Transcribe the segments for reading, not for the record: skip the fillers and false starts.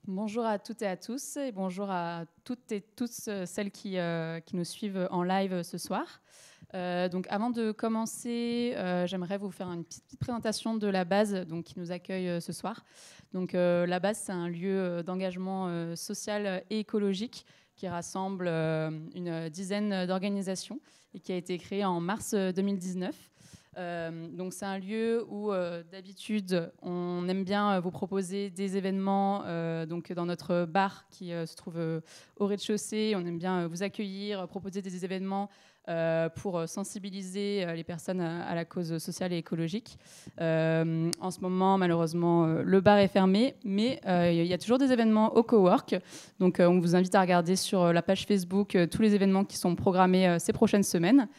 Bonjour à toutes et à tous, et bonjour à toutes et tous celles qui nous suivent en live ce soir. Donc avant de commencer, j'aimerais vous faire une petite présentation de la base donc, qui nous accueille ce soir. Donc, la base, c'est un lieu d'engagement social et écologique qui rassemble une dizaine d'organisations et qui a été créé en mars 2019. Donc c'est un lieu où d'habitude on aime bien vous proposer des événements donc dans notre bar qui se trouve au rez-de-chaussée. On aime bien vous accueillir, proposer des événements pour sensibiliser les personnes à la cause sociale et écologique. En ce moment, malheureusement, le bar est fermé, mais il y a toujours des événements au cowork. Donc on vous invite à regarder sur la page Facebook tous les événements qui sont programmés ces prochaines semaines.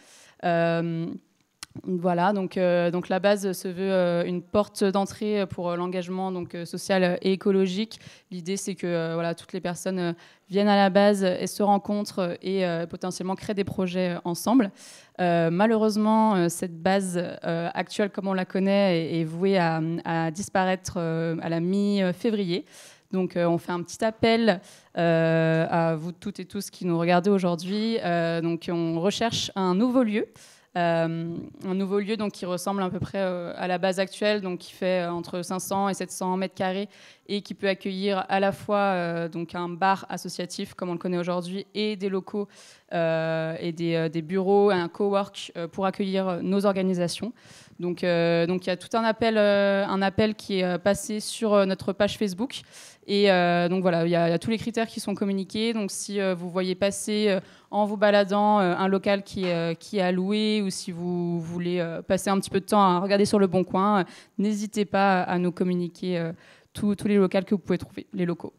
Voilà, donc la base se veut une porte d'entrée pour l'engagement donc, social et écologique. L'idée, c'est que voilà, toutes les personnes viennent à la base et se rencontrent et potentiellement créent des projets ensemble. Malheureusement, cette base actuelle, comme on la connaît, est vouée à disparaître à la mi-février. Donc, on fait un petit appel à vous toutes et tous qui nous regardez aujourd'hui. Donc, on recherche un nouveau lieu. Un nouveau lieu donc, qui ressemble à peu près à la base actuelle, donc qui fait entre 500 et 700 mètres carrés et qui peut accueillir à la fois donc un bar associatif comme on le connaît aujourd'hui et des locaux et des bureaux, un cowork pour accueillir nos organisations. Donc il y a tout un appel qui est passé sur notre page Facebook. Et donc voilà, il y a tous les critères qui sont communiqués. Donc si vous voyez passer en vous baladant un local qui est à louer, ou si vous voulez passer un petit peu de temps à regarder sur le Bon Coin, n'hésitez pas à nous communiquer tous les locaux que vous pouvez trouver, les locaux.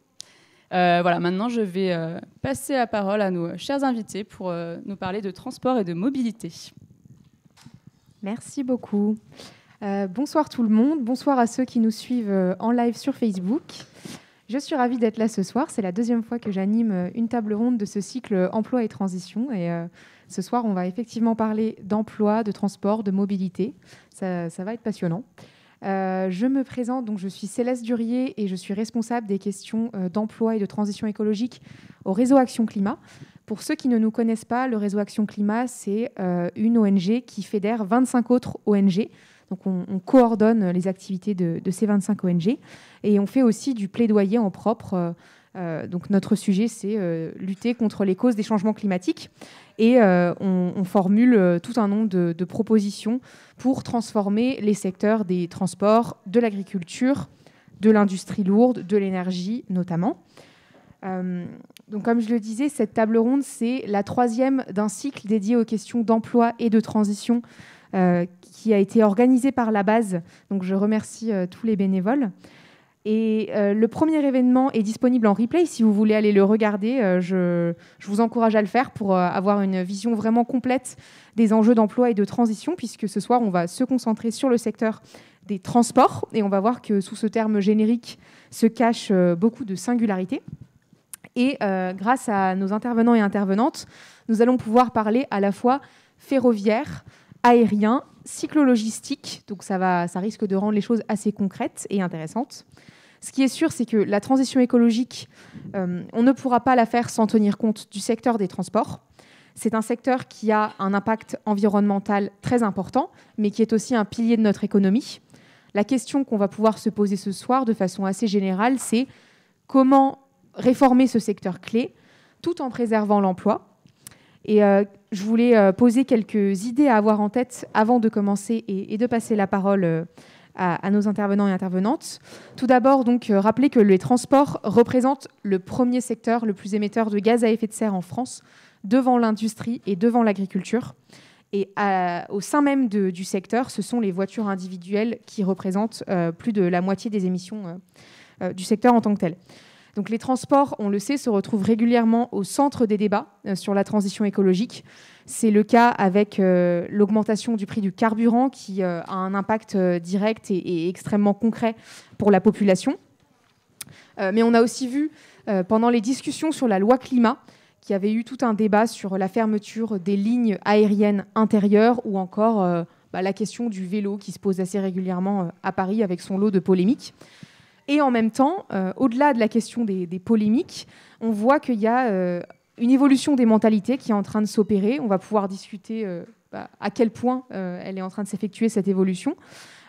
Voilà, maintenant je vais passer la parole à nos chers invités pour nous parler de transport et de mobilité. Merci beaucoup. Bonsoir tout le monde, bonsoir à ceux qui nous suivent en live sur Facebook. Je suis ravie d'être là ce soir. C'est la deuxième fois que j'anime une table ronde de ce cycle emploi et transition. Et ce soir, on va effectivement parler d'emploi, de transport, de mobilité. Ça va être passionnant. Je me présente, donc je suis Céleste Durier et je suis responsable des questions d'emploi et de transition écologique au réseau Action Climat. Pour ceux qui ne nous connaissent pas, le réseau Action Climat, c'est une ONG qui fédère 25 autres ONG. Donc on coordonne les activités de ces 25 ONG et on fait aussi du plaidoyer en propre. Donc notre sujet, c'est lutter contre les causes des changements climatiques et on formule tout un nombre de propositions pour transformer les secteurs des transports, de l'agriculture, de l'industrie lourde, de l'énergie notamment. Donc comme je le disais, cette table ronde, c'est la troisième d'un cycle dédié aux questions d'emploi et de transition qui a été organisé par la base. Donc je remercie tous les bénévoles. Et le premier événement est disponible en replay. Si vous voulez aller le regarder, je vous encourage à le faire pour avoir une vision vraiment complète des enjeux d'emploi et de transition, puisque ce soir, on va se concentrer sur le secteur des transports. Et on va voir que sous ce terme générique se cachent beaucoup de singularités. Et grâce à nos intervenants et intervenantes, nous allons pouvoir parler à la fois ferroviaire, aérien, cyclo-logistique. Donc ça risque de rendre les choses assez concrètes et intéressantes. Ce qui est sûr, c'est que la transition écologique, on ne pourra pas la faire sans tenir compte du secteur des transports. C'est un secteur qui a un impact environnemental très important, mais qui est aussi un pilier de notre économie. La question qu'on va pouvoir se poser ce soir de façon assez générale, c'est comment réformer ce secteur clé tout en préservant l'emploi. Et je voulais poser quelques idées à avoir en tête avant de commencer et de passer la parole à nos intervenants et intervenantes. Tout d'abord, donc, rappeler que les transports représentent le premier secteur le plus émetteur de gaz à effet de serre en France, devant l'industrie et devant l'agriculture. Et au sein même du secteur, ce sont les voitures individuelles qui représentent plus de la moitié des émissions du secteur en tant que tel. Donc les transports, on le sait, se retrouvent régulièrement au centre des débats sur la transition écologique. C'est le cas avec l'augmentation du prix du carburant qui a un impact direct et extrêmement concret pour la population. Mais on a aussi vu pendant les discussions sur la loi climat qu'il y avait eu tout un débat sur la fermeture des lignes aériennes intérieures ou encore la question du vélo qui se pose assez régulièrement à Paris avec son lot de polémiques. Et en même temps, au-delà de la question des polémiques, on voit qu'il y a une évolution des mentalités qui est en train de s'opérer. On va pouvoir discuter à quel point elle est en train de s'effectuer, cette évolution,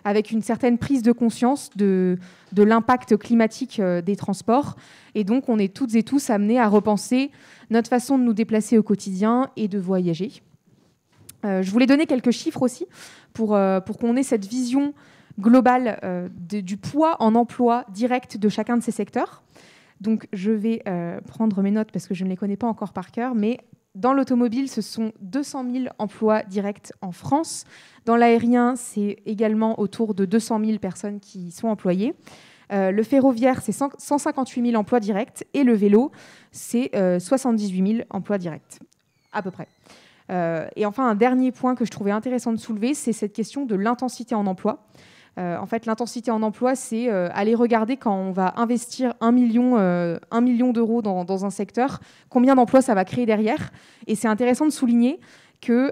avec une certaine prise de conscience de l'impact climatique des transports. Et donc, on est toutes et tous amenés à repenser notre façon de nous déplacer au quotidien et de voyager. Je voulais donner quelques chiffres aussi pour qu'on ait cette vision globale du poids en emploi direct de chacun de ces secteurs. Donc, je vais prendre mes notes parce que je ne les connais pas encore par cœur, mais dans l'automobile, ce sont 200 000 emplois directs en France. Dans l'aérien, c'est également autour de 200 000 personnes qui sont employées. Le ferroviaire, c'est 158 000 emplois directs. Et le vélo, c'est 78 000 emplois directs, à peu près. Et enfin, un dernier point que je trouvais intéressant de soulever, c'est cette question de l'intensité en emploi. En fait, l'intensité en emploi, c'est aller regarder quand on va investir 1 million d'euros dans un secteur, combien d'emplois ça va créer derrière. Et c'est intéressant de souligner que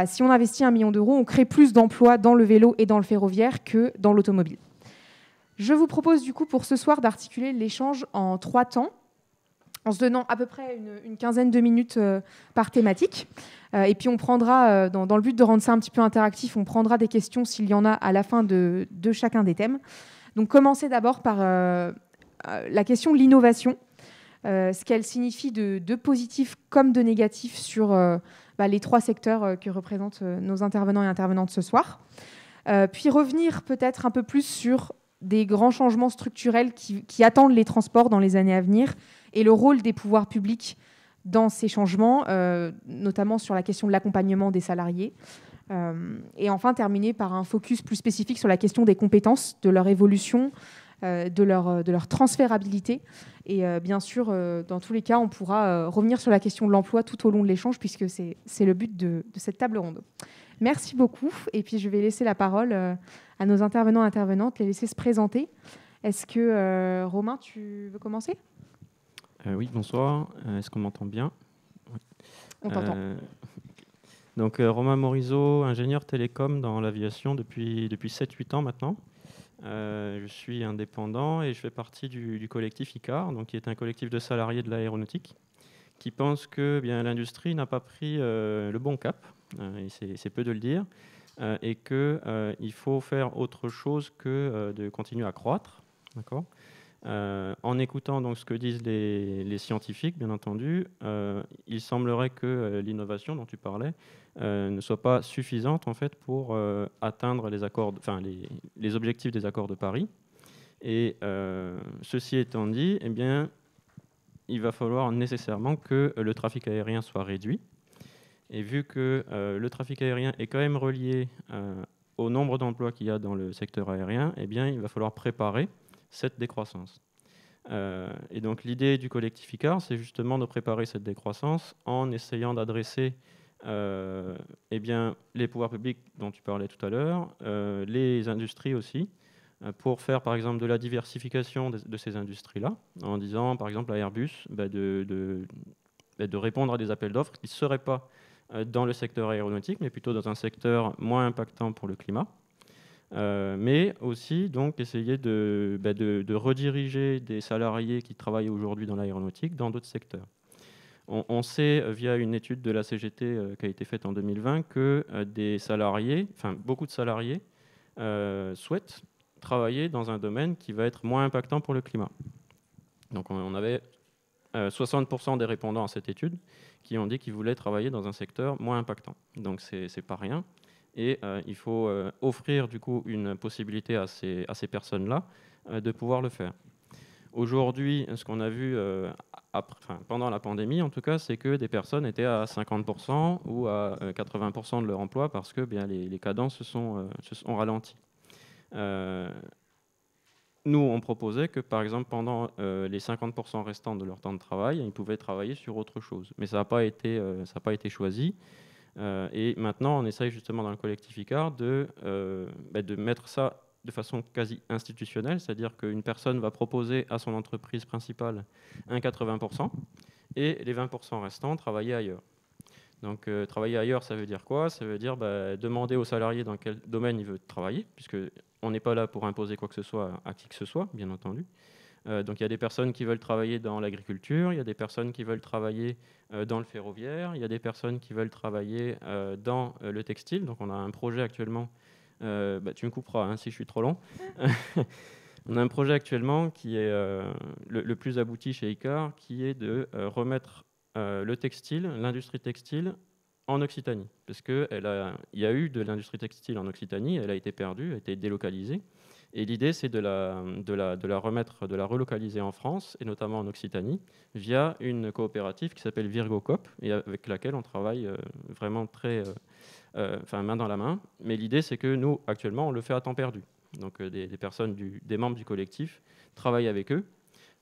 si on investit 1 million d'euros, on crée plus d'emplois dans le vélo et dans le ferroviaire que dans l'automobile. Je vous propose du coup pour ce soir d'articuler l'échange en 3 temps, en se donnant à peu près une quinzaine de minutes par thématique. Et puis on prendra, dans le but de rendre ça un petit peu interactif, on prendra des questions s'il y en a à la fin de chacun des thèmes. Donc commencer d'abord par la question de l'innovation, ce qu'elle signifie de positif comme de négatif sur les 3 secteurs que représentent nos intervenants et intervenantes ce soir. Puis revenir peut-être un peu plus sur des grands changements structurels qui attendent les transports dans les années à venir et le rôle des pouvoirs publics dans ces changements, notamment sur la question de l'accompagnement des salariés. Et enfin, terminer par un focus plus spécifique sur la question des compétences, de leur évolution, de leur transférabilité. Et bien sûr, dans tous les cas, on pourra revenir sur la question de l'emploi tout au long de l'échange, puisque c'est le but de cette table ronde. Merci beaucoup. Et puis, je vais laisser la parole à nos intervenants et intervenantes, les laisser se présenter. Est-ce que, Romain, tu veux commencer ? Oui, bonsoir. Est-ce qu'on m'entend bien ? On t'entend. Donc, Romain Morizot, ingénieur télécom dans l'aviation depuis 7-8 ans maintenant. Je suis indépendant et je fais partie du collectif ICAR, donc, qui est un collectif de salariés de l'aéronautique, qui pense que l'industrie n'a pas pris le bon cap, et c'est peu de le dire, et qu'il faut faire autre chose que de continuer à croître. D'accord ? En écoutant donc ce que disent les scientifiques, bien entendu, il semblerait que l'innovation dont tu parlais ne soit pas suffisante en fait pour atteindre les objectifs des accords de Paris. Et ceci étant dit, eh bien, il va falloir nécessairement que le trafic aérien soit réduit. Et vu que le trafic aérien est quand même relié au nombre d'emplois qu'il y a dans le secteur aérien, eh bien, il va falloir préparer cette décroissance. Et donc l'idée du collectif ICAR, c'est justement de préparer cette décroissance en essayant d'adresser les pouvoirs publics dont tu parlais tout à l'heure, les industries aussi, pour faire par exemple de la diversification de ces industries-là, en disant par exemple à Airbus de répondre à des appels d'offres qui ne seraient pas dans le secteur aéronautique, mais plutôt dans un secteur moins impactant pour le climat. Mais aussi donc essayer de rediriger des salariés qui travaillent aujourd'hui dans l'aéronautique dans d'autres secteurs. On sait via une étude de la CGT qui a été faite en 2020 que beaucoup de salariés souhaitent travailler dans un domaine qui va être moins impactant pour le climat. Donc on avait 60% des répondants à cette étude qui ont dit qu'ils voulaient travailler dans un secteur moins impactant. Donc c'est pas rien. Et il faut offrir du coup une possibilité à ces personnes-là de pouvoir le faire. Aujourd'hui, ce qu'on a vu pendant la pandémie, en tout cas, c'est que des personnes étaient à 50% ou à 80% de leur emploi parce que les cadences se sont ralenties. Nous, on proposait que, par exemple, pendant les 50% restants de leur temps de travail, ils pouvaient travailler sur autre chose. Mais ça n'a pas été choisi. Et maintenant, on essaye justement dans le collectif ICAR de mettre ça de façon quasi institutionnelle, c'est-à-dire qu'une personne va proposer à son entreprise principale un 80% et les 20% restants travailler ailleurs. Donc travailler ailleurs, ça veut dire quoi ? Ça veut dire demander aux salariés dans quel domaine il veut travailler, puisqu'on on n'est pas là pour imposer quoi que ce soit à qui que ce soit, bien entendu. Donc il y a des personnes qui veulent travailler dans l'agriculture, il y a des personnes qui veulent travailler dans le ferroviaire, il y a des personnes qui veulent travailler dans le textile. Donc on a un projet actuellement, tu me couperas hein, si je suis trop long. On a un projet actuellement qui est le plus abouti chez Icar, qui est de remettre le textile, l'industrie textile, en Occitanie. Parce qu'il y a eu de l'industrie textile en Occitanie, elle a été perdue, elle a été délocalisée. Et l'idée, c'est de la remettre, de la relocaliser en France, et notamment en Occitanie, via une coopérative qui s'appelle Virgocop, et avec laquelle on travaille vraiment main dans la main. Mais l'idée, c'est que nous, actuellement, on le fait à temps perdu. Donc des personnes, des membres du collectif travaillent avec eux.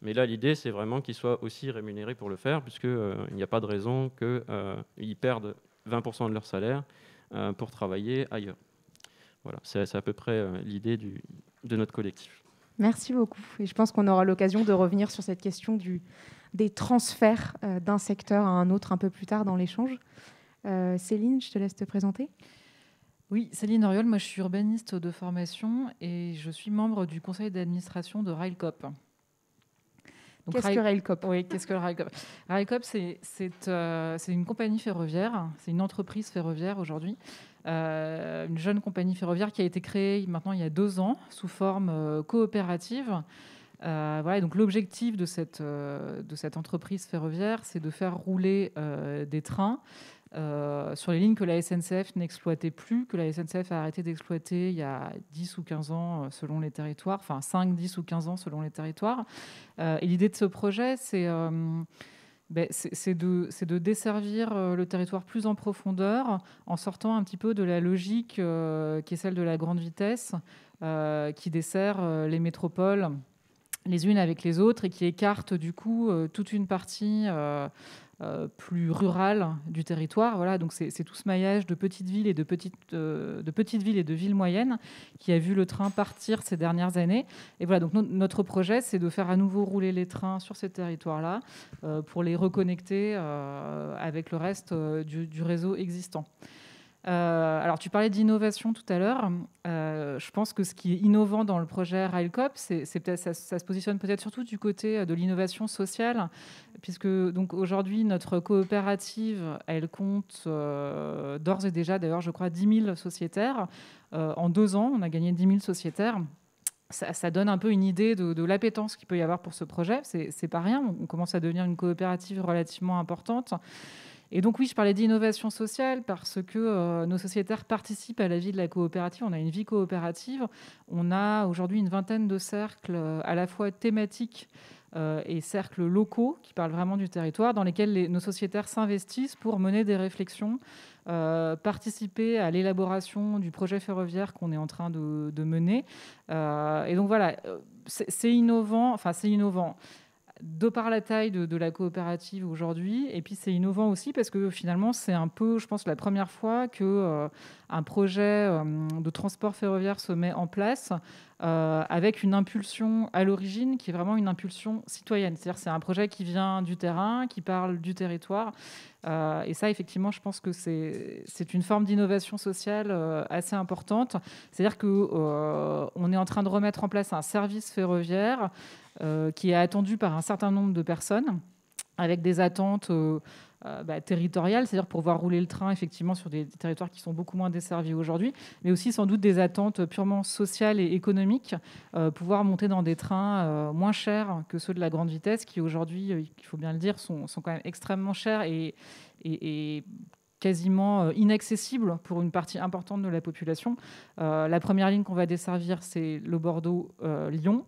Mais là, l'idée, c'est vraiment qu'ils soient aussi rémunérés pour le faire, puisqu'il n'y a pas de raison qu'ils perdent 20% de leur salaire pour travailler ailleurs. Voilà, c'est à peu près l'idée de notre collectif. Merci beaucoup. Et je pense qu'on aura l'occasion de revenir sur cette question des transferts d'un secteur à un autre un peu plus tard dans l'échange. Céline, je te laisse te présenter. Oui, Céline Oriol, moi je suis urbaniste de formation et je suis membre du conseil d'administration de Railcoop. Qu'est-ce que Railcoop ? Oui, qu'est-ce que Railcoop ? Railcoop, c'est une compagnie ferroviaire, c'est une entreprise ferroviaire aujourd'hui, une jeune compagnie ferroviaire qui a été créée maintenant il y a 2 ans sous forme coopérative. Voilà, donc l'objectif de cette entreprise ferroviaire, c'est de faire rouler des trains sur les lignes que la SNCF n'exploitait plus, que la SNCF a arrêté d'exploiter il y a 10 ou 15 ans selon les territoires, enfin 5, 10 ou 15 ans selon les territoires. Et l'idée de ce projet, c'est de desservir le territoire plus en profondeur en sortant un petit peu de la logique qui est celle de la grande vitesse, qui dessert les métropoles les unes avec les autres et qui écarte du coup toute une partie plus rurale du territoire. Voilà, donc c'est tout ce maillage de petites villes et de petites villes et de villes moyennes qui a vu le train partir ces dernières années. Et voilà, donc notre projet, c'est de faire à nouveau rouler les trains sur ces territoires-là pour les reconnecter avec le reste du réseau existant. Alors, tu parlais d'innovation tout à l'heure. Je pense que ce qui est innovant dans le projet Railcoop, c'est peut-être ça se positionne peut-être surtout du côté de l'innovation sociale, puisque donc aujourd'hui notre coopérative, elle compte d'ores et déjà, d'ailleurs, je crois 10 000 sociétaires. En 2 ans, on a gagné 10 000 sociétaires. Ça donne un peu une idée de l'appétence qu'il peut y avoir pour ce projet. C'est pas rien. On commence à devenir une coopérative relativement importante. Et donc oui, je parlais d'innovation sociale parce que nos sociétaires participent à la vie de la coopérative. On a une vie coopérative. On a aujourd'hui une vingtaine de cercles à la fois thématiques et cercles locaux qui parlent vraiment du territoire, dans lesquels nos sociétaires s'investissent pour mener des réflexions, participer à l'élaboration du projet ferroviaire qu'on est en train de mener. Et donc voilà, c'est innovant. Enfin, c'est innovant. De par la taille de la coopérative aujourd'hui, et puis c'est innovant aussi parce que finalement c'est un peu, je pense, la première fois que un projet de transport ferroviaire se met en place avec une impulsion à l'origine qui est vraiment une impulsion citoyenne. C'est-à-dire c'est un projet qui vient du terrain, qui parle du territoire, et ça effectivement je pense que c'est une forme d'innovation sociale assez importante. C'est-à-dire que on est en train de remettre en place un service ferroviaire qui est attendu par un certain nombre de personnes, avec des attentes territoriales, c'est-à-dire pour voir rouler le train effectivement sur des territoires qui sont beaucoup moins desservis aujourd'hui, mais aussi sans doute des attentes purement sociales et économiques, pouvoir monter dans des trains moins chers que ceux de la grande vitesse, qui aujourd'hui, il faut bien le dire, sont quand même extrêmement chers et quasiment inaccessible pour une partie importante de la population. La première ligne qu'on va desservir, c'est le Bordeaux-Lyon.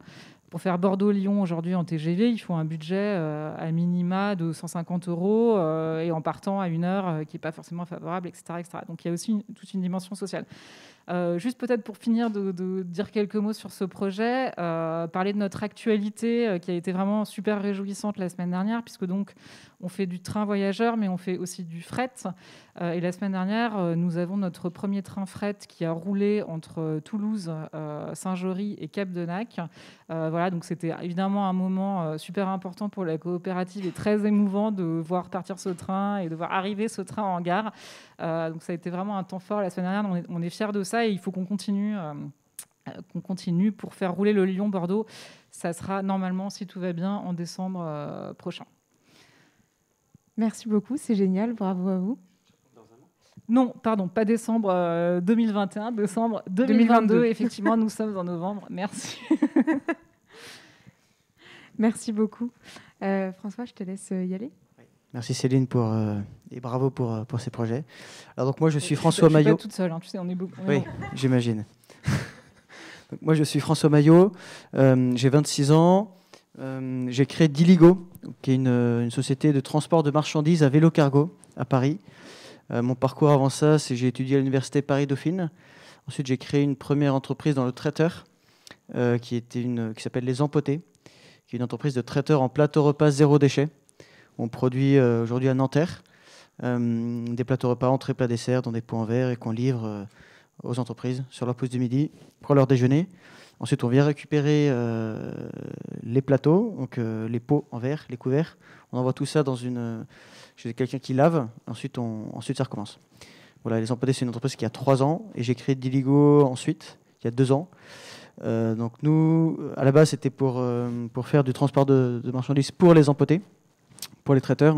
Pour faire Bordeaux-Lyon aujourd'hui en TGV, il faut un budget à minima de 150 € et en partant à 1 heure qui n'est pas forcément favorable, etc., etc. Donc il y a aussi toute une dimension sociale. Juste peut-être pour finir de dire quelques mots sur ce projet, parler de notre actualité qui a été vraiment super réjouissante la semaine dernière, puisque donc on fait du train voyageur, mais on fait aussi du fret. Et la semaine dernière, nous avons notre premier train fret qui a roulé entre Toulouse, Saint-Jory et Cap-de-Nac. Voilà, donc c'était évidemment un moment super important pour la coopérative et très émouvant de voir partir ce train et de voir arriver ce train en gare. Donc ça a été vraiment un temps fort la semaine dernière. On est fiers de ça et il faut qu'on continue qu'on continue pour faire rouler le Lyon-Bordeaux. Ça sera normalement, si tout va bien, en décembre prochain. Merci beaucoup, c'est génial, bravo à vous. Non, pardon, pas décembre 2021, décembre 2022. Effectivement, nous sommes en novembre. Merci. Merci beaucoup. François, je te laisse y aller. Merci Céline et bravo pour ces projets. Alors donc moi je suis François Maillot. Je suis pas toute seule, hein, tu sais, on est beaucoup. Oui, j'imagine. Donc, moi je suis François Maillot, j'ai 26 ans. J'ai créé Diligo, qui est une société de transport de marchandises à vélo cargo à Paris. Mon parcours avant ça, c'est j'ai étudié à l'université Paris-Dauphine. Ensuite j'ai créé une première entreprise dans le traiteur, qui s'appelle Les Empotés, qui est une entreprise de traiteur en plateau repas zéro déchet. On produit aujourd'hui à Nanterre des plateaux repas entrée plat dessert dans des pots en verre et qu'on livre aux entreprises sur leur pause du midi pour leur déjeuner. Ensuite, on vient récupérer les plateaux, donc les pots en verre, les couverts. On envoie tout ça chez quelqu'un qui lave. Ensuite, ça recommence. Voilà, Les Empotés, c'est une entreprise qui a 3 ans et j'ai créé Diligo ensuite, il y a 2 ans. Donc nous, à la base, c'était pour faire du transport de marchandises pour les empotés, pour les traiteurs.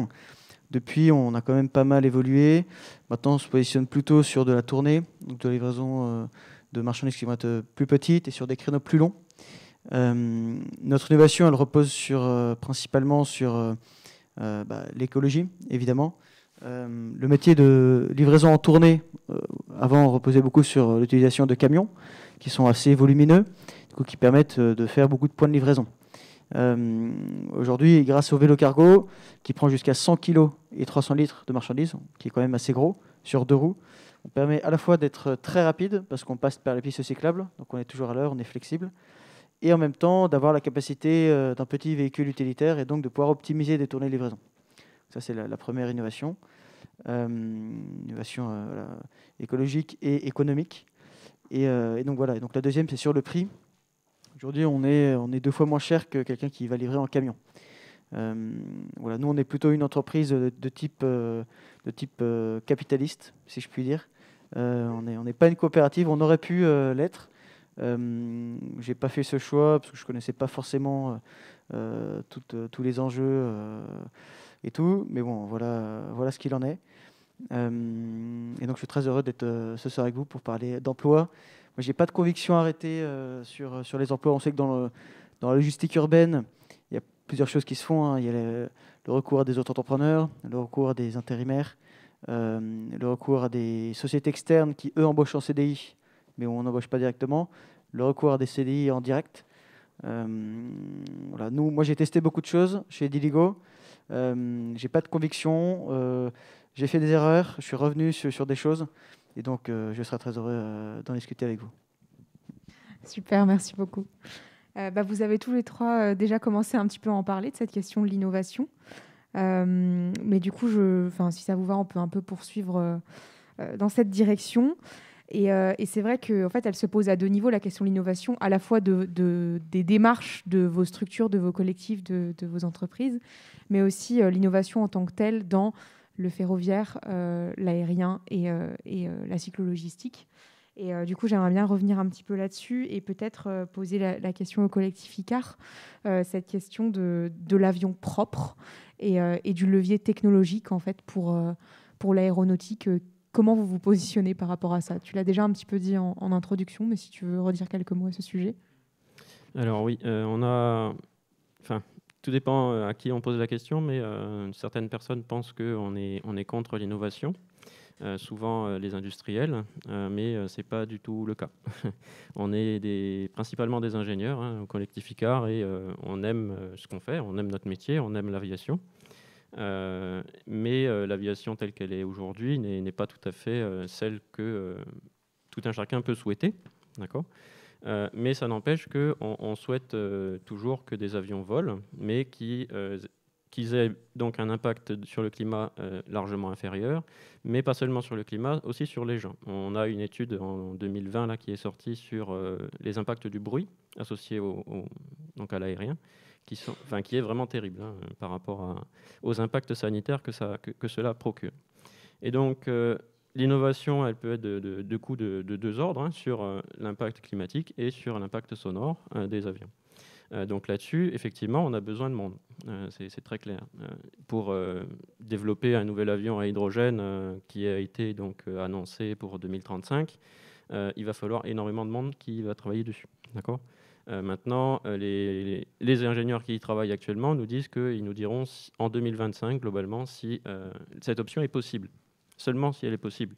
Depuis, on a quand même pas mal évolué. Maintenant, on se positionne plutôt sur de la tournée, donc de la livraison de marchandises qui vont être plus petites et sur des créneaux plus longs. Notre innovation, elle repose principalement sur l'écologie, évidemment. Le métier de livraison en tournée, avant, on reposait beaucoup sur l'utilisation de camions qui sont assez volumineux, du coup, qui permettent de faire beaucoup de points de livraison. Aujourd'hui, grâce au vélo cargo, qui prend jusqu'à 100 kg et 300 litres de marchandises, qui est quand même assez gros, sur 2 roues, on permet à la fois d'être très rapide, parce qu'on passe par les pistes cyclables, donc on est toujours à l'heure, on est flexible, et en même temps d'avoir la capacité d'un petit véhicule utilitaire, et donc de pouvoir optimiser des tournées de livraison. Ça, c'est la première innovation. Innovation écologique et économique. Et donc voilà. Et donc la deuxième, c'est sur le prix. Aujourd'hui, on est 2 fois moins cher que quelqu'un qui va livrer en camion. Voilà, nous, on est plutôt une entreprise de type capitaliste, si je puis dire. On n'est pas une coopérative. On aurait pu l'être. J'ai pas fait ce choix parce que je connaissais pas forcément tous les enjeux et tout. Mais bon, voilà ce qu'il en est. Et donc, je suis très heureux d'être ce soir avec vous pour parler d'emploi. Moi, j'ai pas de conviction arrêtée sur les emplois. On sait que dans la logistique urbaine, il y a plusieurs choses qui se font. Hein. Il y a le recours à des auto-entrepreneurs, le recours à des intérimaires, le recours à des sociétés externes qui, eux, embauchent en CDI, mais on n'embauche pas directement, le recours à des CDI en direct. Voilà. Moi, j'ai testé beaucoup de choses chez Diligo. J'ai pas de conviction. J'ai fait des erreurs. Je suis revenu sur des choses. Et donc, je serai très heureux d'en discuter avec vous. Super, merci beaucoup. Vous avez tous les trois déjà commencé un petit peu à en parler de cette question de l'innovation. Mais du coup, si ça vous va, on peut un peu poursuivre dans cette direction. Et c'est vrai qu'en fait, elle se pose à 2 niveaux, la question de l'innovation, à la fois des démarches de vos structures, de vos collectifs, de vos entreprises, mais aussi l'innovation en tant que telle dans le ferroviaire, l'aérien et la cyclo-logistique. Et du coup, j'aimerais bien revenir un petit peu là-dessus et peut-être poser la question au collectif ICAR, cette question de l'avion propre et du levier technologique en fait, pour l'aéronautique. Comment vous vous positionnez par rapport à ça? Tu l'as déjà un petit peu dit en introduction, mais si tu veux redire quelques mots à ce sujet. Alors oui, tout dépend à qui on pose la question, mais certaines personnes pensent qu'on est contre l'innovation, souvent les industriels, mais ce n'est pas du tout le cas. On est principalement des ingénieurs au collectif ICAR et on aime ce qu'on fait, on aime notre métier, on aime l'aviation. Mais l'aviation telle qu'elle est aujourd'hui n'est pas tout à fait celle que tout un chacun peut souhaiter, d'accord ? Mais ça n'empêche qu'on souhaite toujours que des avions volent, mais qu'ils aient donc un impact sur le climat largement inférieur, mais pas seulement sur le climat, aussi sur les gens. On a une étude en 2020 là, qui est sortie sur les impacts du bruit associé donc à l'aérien, qui est vraiment terrible par rapport aux impacts sanitaires que cela procure. Et donc, l'innovation, elle peut être de coûts de deux ordres, hein, sur l'impact climatique et sur l'impact sonore des avions. Donc là-dessus, effectivement, on a besoin de monde. C'est très clair. Pour développer un nouvel avion à hydrogène qui a été donc annoncé pour 2035, il va falloir énormément de monde qui va travailler dessus. D'accord ? Maintenant, les ingénieurs qui y travaillent actuellement nous disent qu'ils nous diront en 2025, globalement, si cette option est possible. Seulement si elle est possible.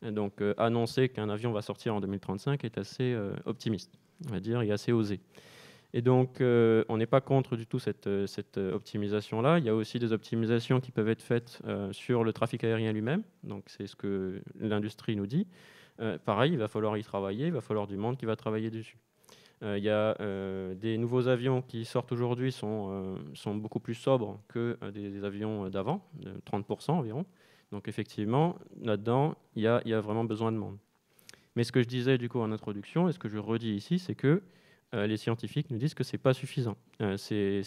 Donc, annoncer qu'un avion va sortir en 2035 est assez optimiste, on va dire, et assez osé. Et donc, on n'est pas contre du tout cette optimisation-là. Il y a aussi des optimisations qui peuvent être faites sur le trafic aérien lui-même. Donc, c'est ce que l'industrie nous dit. Pareil, il va falloir y travailler, il va falloir du monde qui va travailler dessus. Il y a des nouveaux avions qui sortent aujourd'hui sont beaucoup plus sobres que des avions d'avant, de 30% environ. Donc, effectivement, là-dedans, il y a vraiment besoin de monde. Mais ce que je disais du coup en introduction, et ce que je redis ici, c'est que les scientifiques nous disent que ce n'est pas suffisant. Ces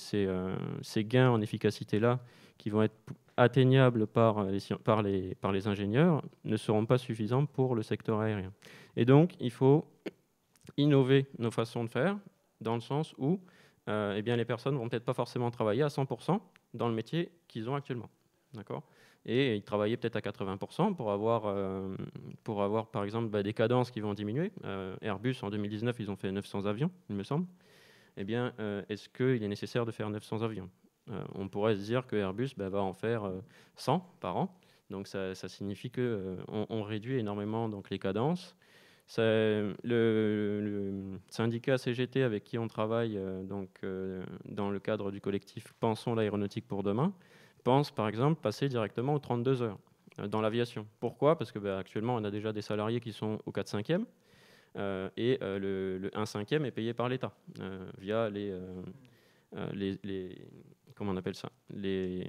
gains en efficacité-là, qui vont être atteignables par les ingénieurs, ne seront pas suffisants pour le secteur aérien. Et donc, il faut innover nos façons de faire, dans le sens où eh bien, les personnes ne vont peut-être pas forcément travailler à 100% dans le métier qu'ils ont actuellement. D'accord ? Et ils travaillaient peut-être à 80% pour avoir par exemple, des cadences qui vont diminuer. Airbus, en 2019, ils ont fait 900 avions, il me semble. Eh bien, est-ce qu'il est nécessaire de faire 900 avions ? On pourrait se dire que Airbus va en faire 100 par an. Donc, ça signifie qu'on réduit énormément donc, les cadences. Le syndicat CGT avec qui on travaille dans le cadre du collectif Pensons l'aéronautique pour demain, pense par exemple passer directement aux 32 heures dans l'aviation. Pourquoi ? Parce que actuellement on a déjà des salariés qui sont au 4/5e et le 1/5e est payé par l'État via les comment on appelle ça, via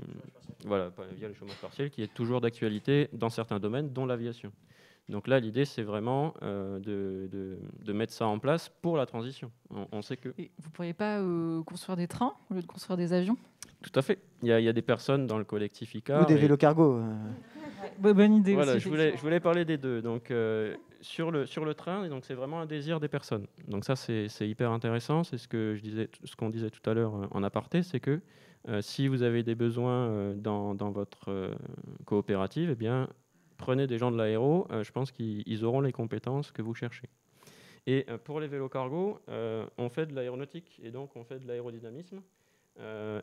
le chômage partiel qui est toujours d'actualité dans certains domaines, dont l'aviation. Donc là, l'idée, c'est vraiment de mettre ça en place pour la transition. On sait que... Et vous ne pourriez pas construire des trains au lieu de construire des avions ? Tout à fait. Il y a des personnes dans le collectif ICAR... Ou des vélos cargo. Bonne idée voilà, aussi. je voulais parler des deux. Donc, sur le train, et donc, c'est vraiment un désir des personnes. Donc ça, c'est hyper intéressant. C'est ce qu'on disait tout à l'heure en aparté, c'est que si vous avez des besoins dans votre coopérative, eh bien, prenez des gens de l'aéro. Je pense qu'ils auront les compétences que vous cherchez. Et pour les vélos cargo, on fait de l'aéronautique et donc on fait de l'aérodynamisme.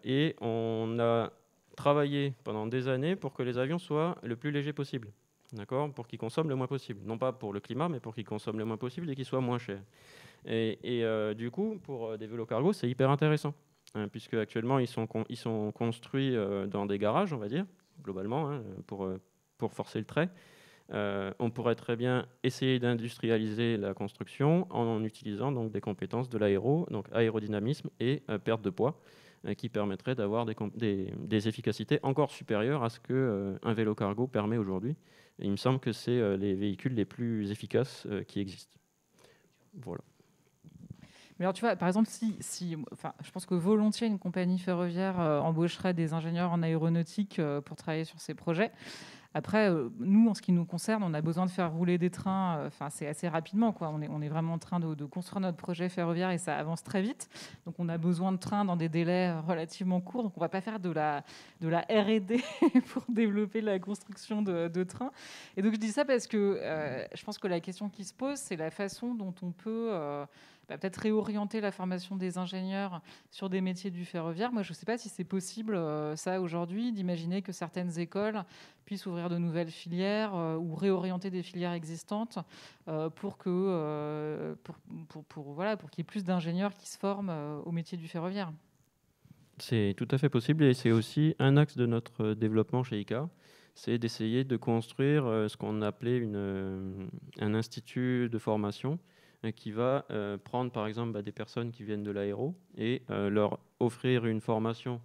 Et on a travaillé pendant des années pour que les avions soient le plus légers possible, d'accord, pour qu'ils consomment le moins possible. Non pas pour le climat, mais pour qu'ils consomment le moins possible et qu'ils soient moins chers. Et du coup, pour des vélos cargo, c'est hyper intéressant, hein, puisque actuellement ils sont construits dans des garages, on va dire, globalement, hein, pour forcer le trait. On pourrait très bien essayer d'industrialiser la construction en utilisant donc des compétences de l'aéro, donc aérodynamisme et perte de poids, qui permettrait d'avoir des efficacités encore supérieures à ce qu'un vélo cargo permet aujourd'hui. Et il me semble que c'est les véhicules les plus efficaces qui existent. Voilà. Mais alors, tu vois, par exemple, je pense que volontiers une compagnie ferroviaire embaucherait des ingénieurs en aéronautique pour travailler sur ces projets. Après, nous, en ce qui nous concerne, on a besoin de faire rouler des trains. C'est assez rapidement, quoi. On est vraiment en train de construire notre projet ferroviaire et ça avance très vite. Donc, on a besoin de trains dans des délais relativement courts. Donc, on ne va pas faire de la R&D pour développer la construction de trains. Et donc, je dis ça parce que je pense que la question qui se pose, c'est la façon dont on peut peut-être réorienter la formation des ingénieurs sur des métiers du ferroviaire. Moi, je ne sais pas si c'est possible, ça, aujourd'hui, d'imaginer que certaines écoles puissent ouvrir de nouvelles filières ou réorienter des filières existantes pour qu'il y ait plus d'ingénieurs qui se forment au métier du ferroviaire. C'est tout à fait possible et c'est aussi un axe de notre développement chez ICA, c'est d'essayer de construire ce qu'on appelait un institut de formation qui va prendre par exemple des personnes qui viennent de l'aéro et leur offrir une formation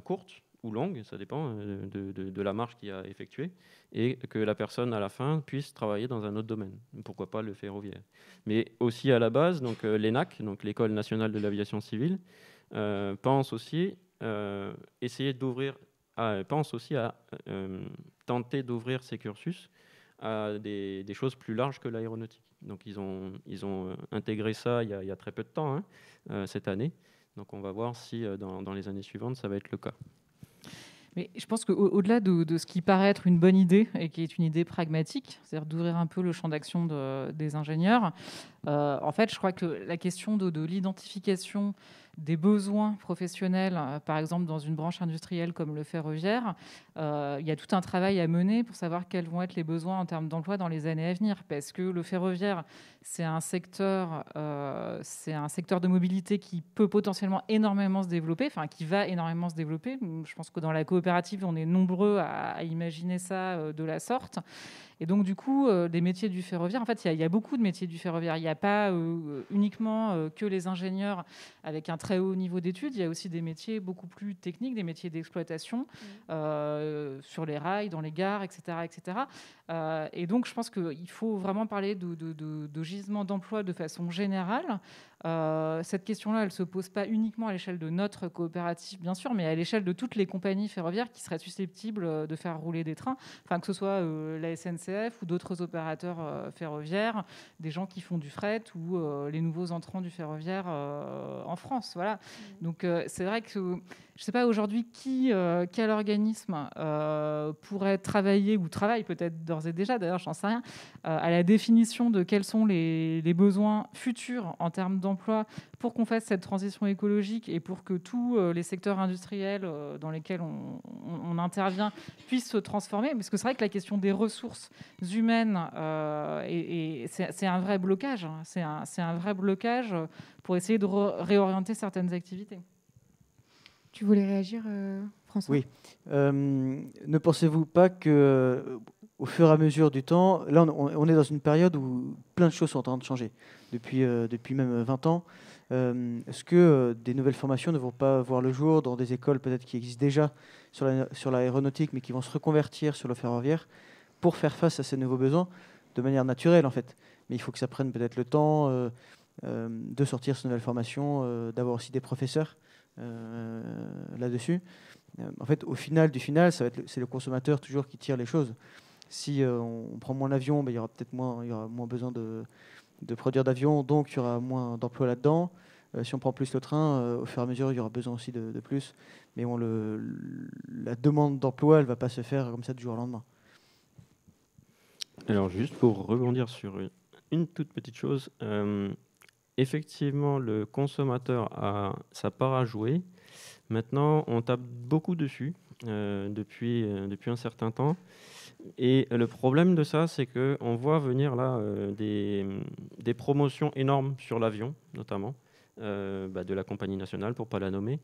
courte ou longue, ça dépend de la marche qu'il y a effectuée, et que la personne à la fin puisse travailler dans un autre domaine, pourquoi pas le ferroviaire. Mais aussi à la base, donc l'ENAC, donc l'École nationale de l'aviation civile, pense aussi pense aussi à tenter d'ouvrir ces cursus à des choses plus larges que l'aéronautique. Donc ils ont intégré ça il y a très peu de temps, hein, cette année. Donc on va voir si dans les années suivantes, ça va être le cas. Mais je pense qu'au-delà de ce qui paraît être une bonne idée et qui est une idée pragmatique, c'est-à-dire d'ouvrir un peu le champ d'action des ingénieurs, en fait, je crois que la question de l'identification des besoins professionnels, par exemple dans une branche industrielle comme le ferroviaire, il y a tout un travail à mener pour savoir quels vont être les besoins en termes d'emploi dans les années à venir. Parce que le ferroviaire, c'est un secteur de mobilité qui peut potentiellement énormément se développer, enfin qui va énormément se développer. Je pense que dans la coopérative, on est nombreux à imaginer ça de la sorte. Et donc, du coup, des métiers du ferroviaire, en fait, il y a beaucoup de métiers du ferroviaire. Il n'y a pas uniquement que les ingénieurs avec un très haut niveau d'études. Il y a aussi des métiers beaucoup plus techniques, des métiers d'exploitation sur les rails, dans les gares, etc. etc. Et donc, je pense qu'il faut vraiment parler de gisement d'emploi de façon générale. Cette question-là, elle ne se pose pas uniquement à l'échelle de notre coopérative, bien sûr, mais à l'échelle de toutes les compagnies ferroviaires qui seraient susceptibles de faire rouler des trains, enfin, que ce soit la SNCF ou d'autres opérateurs ferroviaires, des gens qui font du fret ou les nouveaux entrants du ferroviaire en France. Voilà. Donc, c'est vrai que je ne sais pas aujourd'hui quel organisme pourrait travailler ou travaille peut-être d'ores et déjà, d'ailleurs, j'en sais rien, à la définition de quels sont les besoins futurs en termes d'emploi pour qu'on fasse cette transition écologique et pour que tous les secteurs industriels dans lesquels on intervient puissent se transformer. Parce que c'est vrai que la question des ressources humaines, c'est un vrai blocage. Hein. C'est un vrai blocage pour essayer de réorienter certaines activités. Tu voulais réagir, François ? Oui. Ne pensez-vous pas que au fur et à mesure du temps, là on est dans une période où plein de choses sont en train de changer depuis même 20 ans. Est-ce que des nouvelles formations ne vont pas voir le jour dans des écoles peut-être qui existent déjà sur l'aéronautique mais qui vont se reconvertir sur le ferroviaire pour faire face à ces nouveaux besoins de manière naturelle en fait. Mais il faut que ça prenne peut-être le temps de sortir ces nouvelles formations, d'avoir aussi des professeurs là-dessus. En fait, au final du final, c'est le consommateur toujours qui tire les choses. Si on prend moins l'avion, il y aura peut-être moins besoin de produire d'avions, donc il y aura moins d'emplois là-dedans. Si on prend plus le train, au fur et à mesure, il y aura besoin aussi de plus. Mais la demande d'emploi, elle ne va pas se faire comme ça du jour au lendemain. Alors, juste pour rebondir sur une toute petite chose, effectivement, le consommateur a sa part à jouer. Maintenant, on tape beaucoup dessus depuis un certain temps. Et le problème de ça, c'est qu'on voit venir là des promotions énormes sur l'avion, notamment, de la compagnie nationale, pour ne pas la nommer.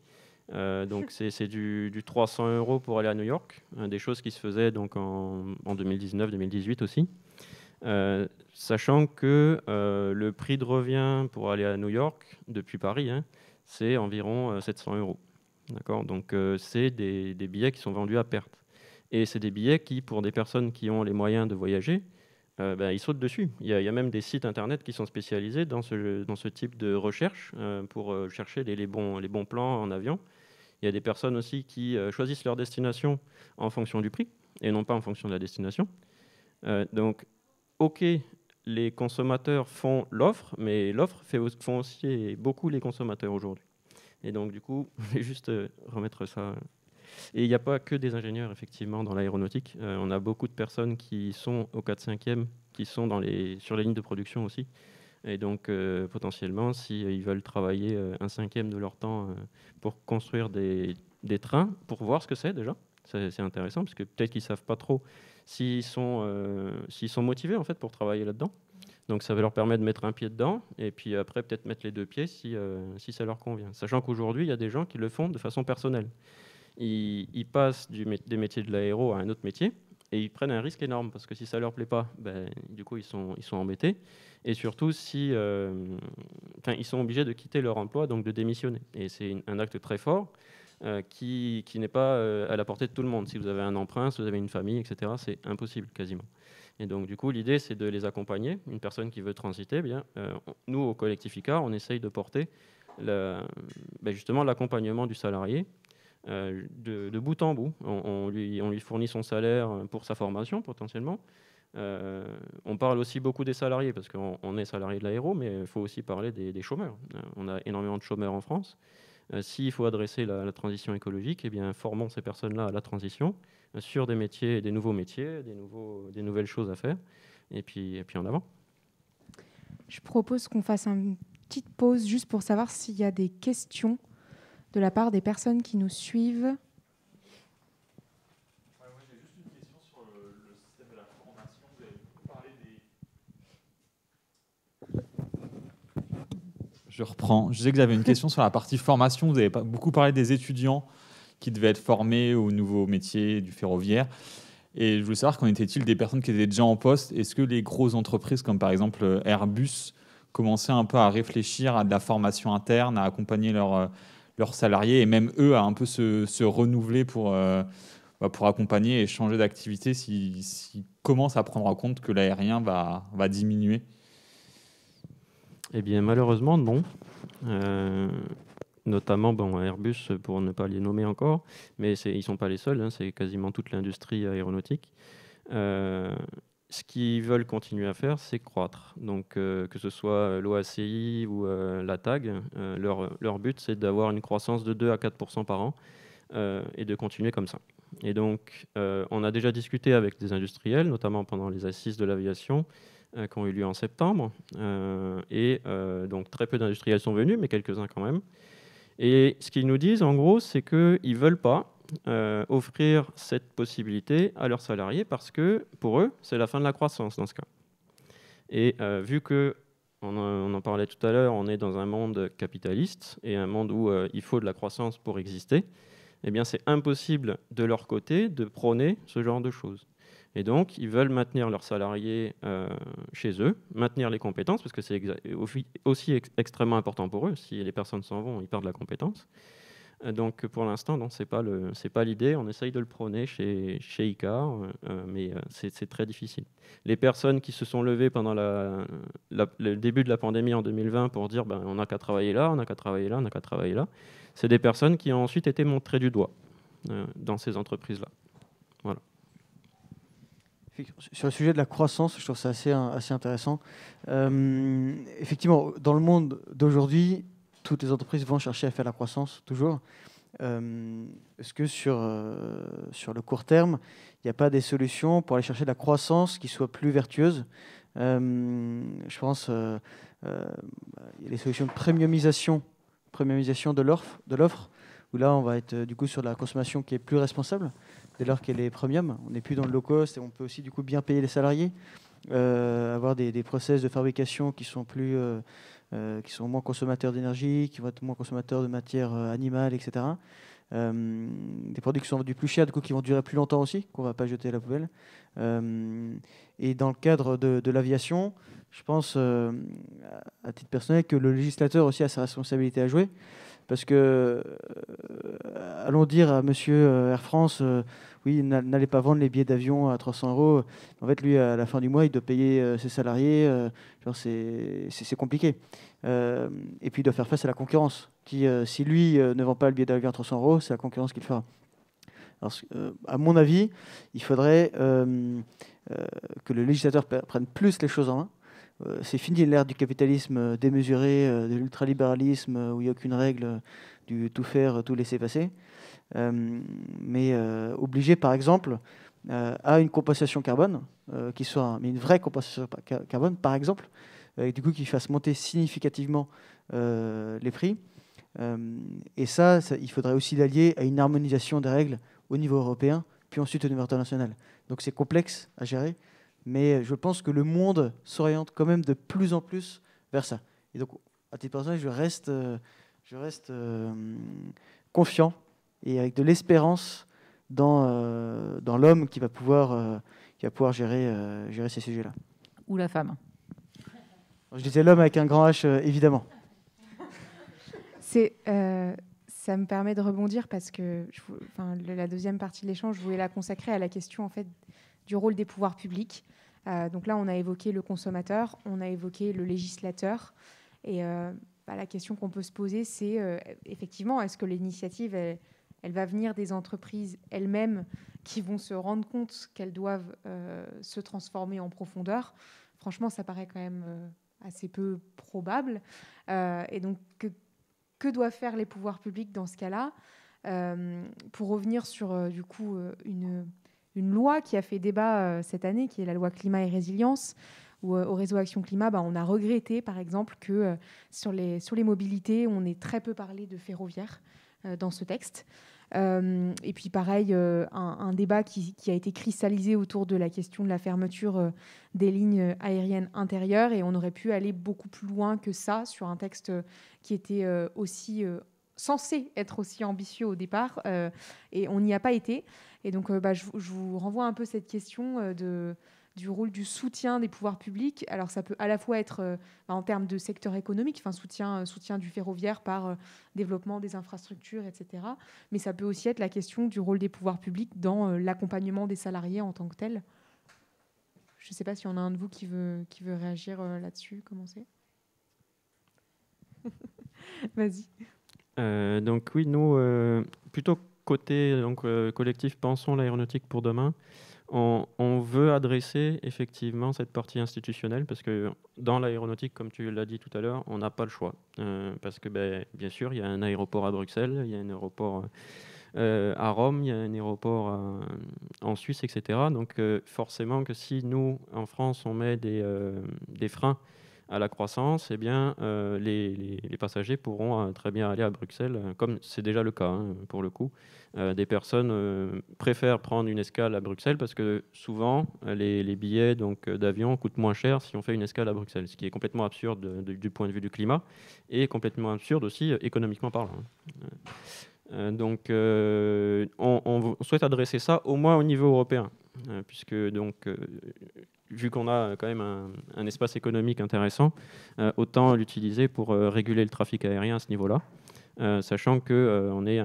Donc c'est du 300 € pour aller à New York, des choses qui se faisaient donc en 2019-2018 aussi. Sachant que le prix de revient pour aller à New York depuis Paris, c'est environ 700 €. D'accord ? Donc c'est des billets qui sont vendus à perte. Et c'est des billets qui, pour des personnes qui ont les moyens de voyager, ils sautent dessus. Il y a même des sites internet qui sont spécialisés dans ce type de recherche pour chercher les bons plans en avion. Il y a des personnes aussi qui choisissent leur destination en fonction du prix et non pas en fonction de la destination. Donc, OK, les consommateurs font l'offre, mais l'offre font aussi beaucoup les consommateurs aujourd'hui. Et donc, du coup, je vais juste remettre ça. Et il n'y a pas que des ingénieurs, effectivement, dans l'aéronautique. On a beaucoup de personnes qui sont au 4-5e, qui sont sur les lignes de production aussi. Et donc, potentiellement, s'ils veulent travailler un 5e de leur temps pour construire des trains, pour voir ce que c'est déjà, c'est intéressant, parce que peut-être qu'ils ne savent pas trop s'ils sont motivés, en fait, pour travailler là-dedans. Donc, ça va leur permettre de mettre un pied dedans, et puis après, peut-être mettre les deux pieds si ça leur convient. Sachant qu'aujourd'hui, il y a des gens qui le font de façon personnelle. Ils passent des métiers de l'aéro à un autre métier, et ils prennent un risque énorme, parce que si ça ne leur plaît pas, du coup, ils sont embêtés. Et surtout, ils sont obligés de quitter leur emploi, donc de démissionner. Et c'est un acte très fort qui n'est pas à la portée de tout le monde. Si vous avez un emprunt, si vous avez une famille, etc., c'est impossible quasiment. Et donc, du coup, l'idée, c'est de les accompagner. Une personne qui veut transiter, nous, au collectif ICAR, on essaye de porter justement l'accompagnement du salarié de bout en bout. On lui fournit son salaire pour sa formation, potentiellement. On parle aussi beaucoup des salariés, parce qu'on est salarié de l'aéro, mais il faut aussi parler des chômeurs. On a énormément de chômeurs en France. S'il faut adresser la transition écologique, eh bien, formons ces personnes-là à la transition sur des métiers, des nouveaux métiers, des nouvelles choses à faire, et puis en avant. Je propose qu'on fasse une petite pause juste pour savoir s'il y a des questions de la part des personnes qui nous suivent. Moi, j'ai juste une question sur le système de la formation. Vous avez beaucoup parlé des... Je reprends. Je disais que j'avais une question sur la partie formation. Vous avez beaucoup parlé des étudiants qui devaient être formés aux nouveaux métiers du ferroviaire. Et je voulais savoir, qu'en était-il des personnes qui étaient déjà en poste? Est-ce que les grosses entreprises, comme par exemple Airbus, commençaient un peu à réfléchir à de la formation interne, à accompagner leurs salariés, et même eux à un peu se renouveler pour accompagner et changer d'activité s'ils commencent à prendre en compte que l'aérien va diminuer? Eh bien, malheureusement, non. Notamment Airbus, pour ne pas les nommer encore, mais ils ne sont pas les seuls, hein, c'est quasiment toute l'industrie aéronautique. Ce qu'ils veulent continuer à faire, c'est croître. Donc, que ce soit l'OACI ou la TAG, leur but, c'est d'avoir une croissance de 2 à 4% par an et de continuer comme ça. Et donc, on a déjà discuté avec des industriels, notamment pendant les assises de l'aviation, qui ont eu lieu en septembre. Donc, très peu d'industriels sont venus, mais quelques-uns quand même. Et ce qu'ils nous disent, en gros, c'est qu'ils ne veulent pas offrir cette possibilité à leurs salariés parce que, pour eux, c'est la fin de la croissance dans ce cas. Et vu que, on en parlait tout à l'heure, on est dans un monde capitaliste et un monde où il faut de la croissance pour exister, eh bien, c'est impossible de leur côté de prôner ce genre de choses. Et donc, ils veulent maintenir leurs salariés chez eux, maintenir les compétences, parce que c'est aussi extrêmement important pour eux. Si les personnes s'en vont, ils perdent la compétence. Donc, pour l'instant, non, c'est pas l'idée. On essaye de le prôner chez ICAR, mais c'est très difficile. Les personnes qui se sont levées pendant le début de la pandémie en 2020 pour dire on n'a qu'à travailler là, on n'a qu'à travailler là, on n'a qu'à travailler là, c'est des personnes qui ont ensuite été montrées du doigt dans ces entreprises-là. Voilà. Sur le sujet de la croissance, je trouve ça assez intéressant. Effectivement, dans le monde d'aujourd'hui, toutes les entreprises vont chercher à faire la croissance, toujours. Est-ce que sur le court terme, il n'y a pas des solutions pour aller chercher de la croissance qui soit plus vertueuse? Je pense qu'il y a les solutions de premiumisation de l'offre, où là, on va être du coup sur de la consommation qui est plus responsable, dès lors qu'elle est premium. On n'est plus dans le low cost et on peut aussi du coup bien payer les salariés, avoir des process de fabrication qui sont moins consommateurs d'énergie, qui vont être moins consommateurs de matières animales, etc. Des produits qui sont vendus plus cher, du coup qui vont durer plus longtemps aussi, qu'on ne va pas jeter à la poubelle. Et dans le cadre de l'aviation, je pense à titre personnel que le législateur aussi a sa responsabilité à jouer. Parce que, allons dire à monsieur Air France, oui, n'allez pas vendre les billets d'avion à 300 €. En fait, lui, à la fin du mois, il doit payer ses salariés. C'est compliqué. Et puis, il doit faire face à la concurrence. Si lui ne vend pas le billet d'avion à 300 €, c'est la concurrence qui le fera. Alors, à mon avis, il faudrait que le législateur prenne plus les choses en main. C'est fini l'ère du capitalisme démesuré, de l'ultralibéralisme où il n'y a aucune règle, du tout faire, tout laisser passer. Mais obliger, par exemple, à une compensation carbone, mais une vraie compensation carbone, par exemple, du coup qui fasse monter significativement les prix. Et ça, il faudrait aussi l'allier à une harmonisation des règles au niveau européen, puis ensuite au niveau international. Donc c'est complexe à gérer. Mais je pense que le monde s'oriente quand même de plus en plus vers ça. Et donc, à titre personnel, je reste confiant et avec de l'espérance dans l'homme qui va pouvoir gérer ces sujets-là. Ou la femme. Je disais l'homme avec un grand H, évidemment. Ça me permet de rebondir parce que la deuxième partie de l'échange, je voulais la consacrer à la question en fait, du rôle des pouvoirs publics. Donc là, on a évoqué le consommateur, on a évoqué le législateur. Et la question qu'on peut se poser, c'est effectivement, est-ce que l'initiative, elle va venir des entreprises elles-mêmes qui vont se rendre compte qu'elles doivent se transformer en profondeur, franchement, ça paraît quand même assez peu probable. Et donc, que doivent faire les pouvoirs publics dans ce cas-là ? Pour revenir sur, du coup, une loi qui a fait débat cette année, qui est la loi Climat et Résilience, où au réseau Action Climat, on a regretté, par exemple, que sur les mobilités, on ait très peu parlé de ferroviaire dans ce texte. Et puis pareil, un débat qui a été cristallisé autour de la question de la fermeture des lignes aériennes intérieures, et on aurait pu aller beaucoup plus loin que ça sur un texte qui était aussi censé être aussi ambitieux au départ, et on n'y a pas été. Et donc je vous renvoie un peu cette question du rôle du soutien des pouvoirs publics. Alors ça peut à la fois être en termes de secteur économique, soutien du ferroviaire par développement des infrastructures, etc. Mais ça peut aussi être la question du rôle des pouvoirs publics dans l'accompagnement des salariés en tant que tel. Je ne sais pas s'il y en a un de vous qui veut réagir là-dessus, commencer. Vas-y. Donc oui, nous, plutôt côté collectif Pensons l'aéronautique pour demain, on veut adresser effectivement cette partie institutionnelle, parce que dans l'aéronautique, comme tu l'as dit tout à l'heure, on n'a pas le choix. Parce que bien sûr, il y a un aéroport à Bruxelles, il y a un aéroport à Rome, il y a un aéroport en Suisse, etc. Donc forcément que si nous, en France, on met des freins à la croissance, eh bien, les passagers pourront très bien aller à Bruxelles, comme c'est déjà le cas pour le coup. Des personnes préfèrent prendre une escale à Bruxelles parce que souvent, les billets d'avion coûtent moins cher si on fait une escale à Bruxelles, ce qui est complètement absurde du point de vue du climat et complètement absurde aussi économiquement parlant. Donc, on souhaite adresser ça au moins au niveau européen, puisque vu qu'on a quand même un espace économique intéressant, autant l'utiliser pour réguler le trafic aérien à ce niveau-là, sachant qu'on est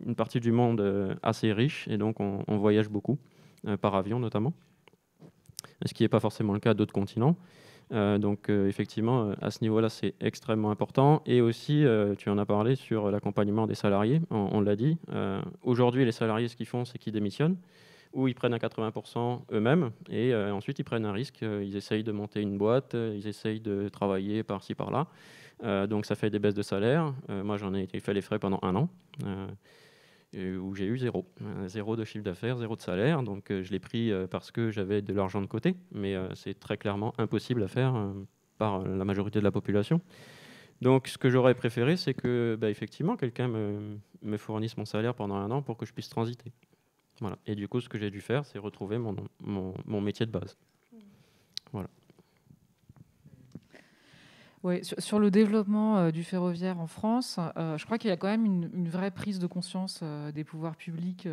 une partie du monde assez riche, et donc on voyage beaucoup, par avion notamment, ce qui n'est pas forcément le cas d'autres continents. Donc effectivement, à ce niveau-là, c'est extrêmement important. Et aussi, tu en as parlé sur l'accompagnement des salariés, on l'a dit. Aujourd'hui, les salariés, ce qu'ils font, c'est qu'ils démissionnent, ou ils prennent à 80% eux-mêmes, et ensuite ils prennent un risque, ils essayent de monter une boîte, ils essayent de travailler par-ci, par-là. Donc ça fait des baisses de salaire. Moi, j'en ai fait les frais pendant 1 an. Où j'ai eu zéro de chiffre d'affaires, 0 de salaire. Donc je l'ai pris parce que j'avais de l'argent de côté, mais c'est très clairement impossible à faire par la majorité de la population. Donc ce que j'aurais préféré, c'est que effectivement quelqu'un me fournisse mon salaire pendant 1 an pour que je puisse transiter. Voilà. Et du coup, ce que j'ai dû faire, c'est retrouver mon métier de base. Voilà. Oui, sur le développement du ferroviaire en France, je crois qu'il y a quand même une vraie prise de conscience des pouvoirs publics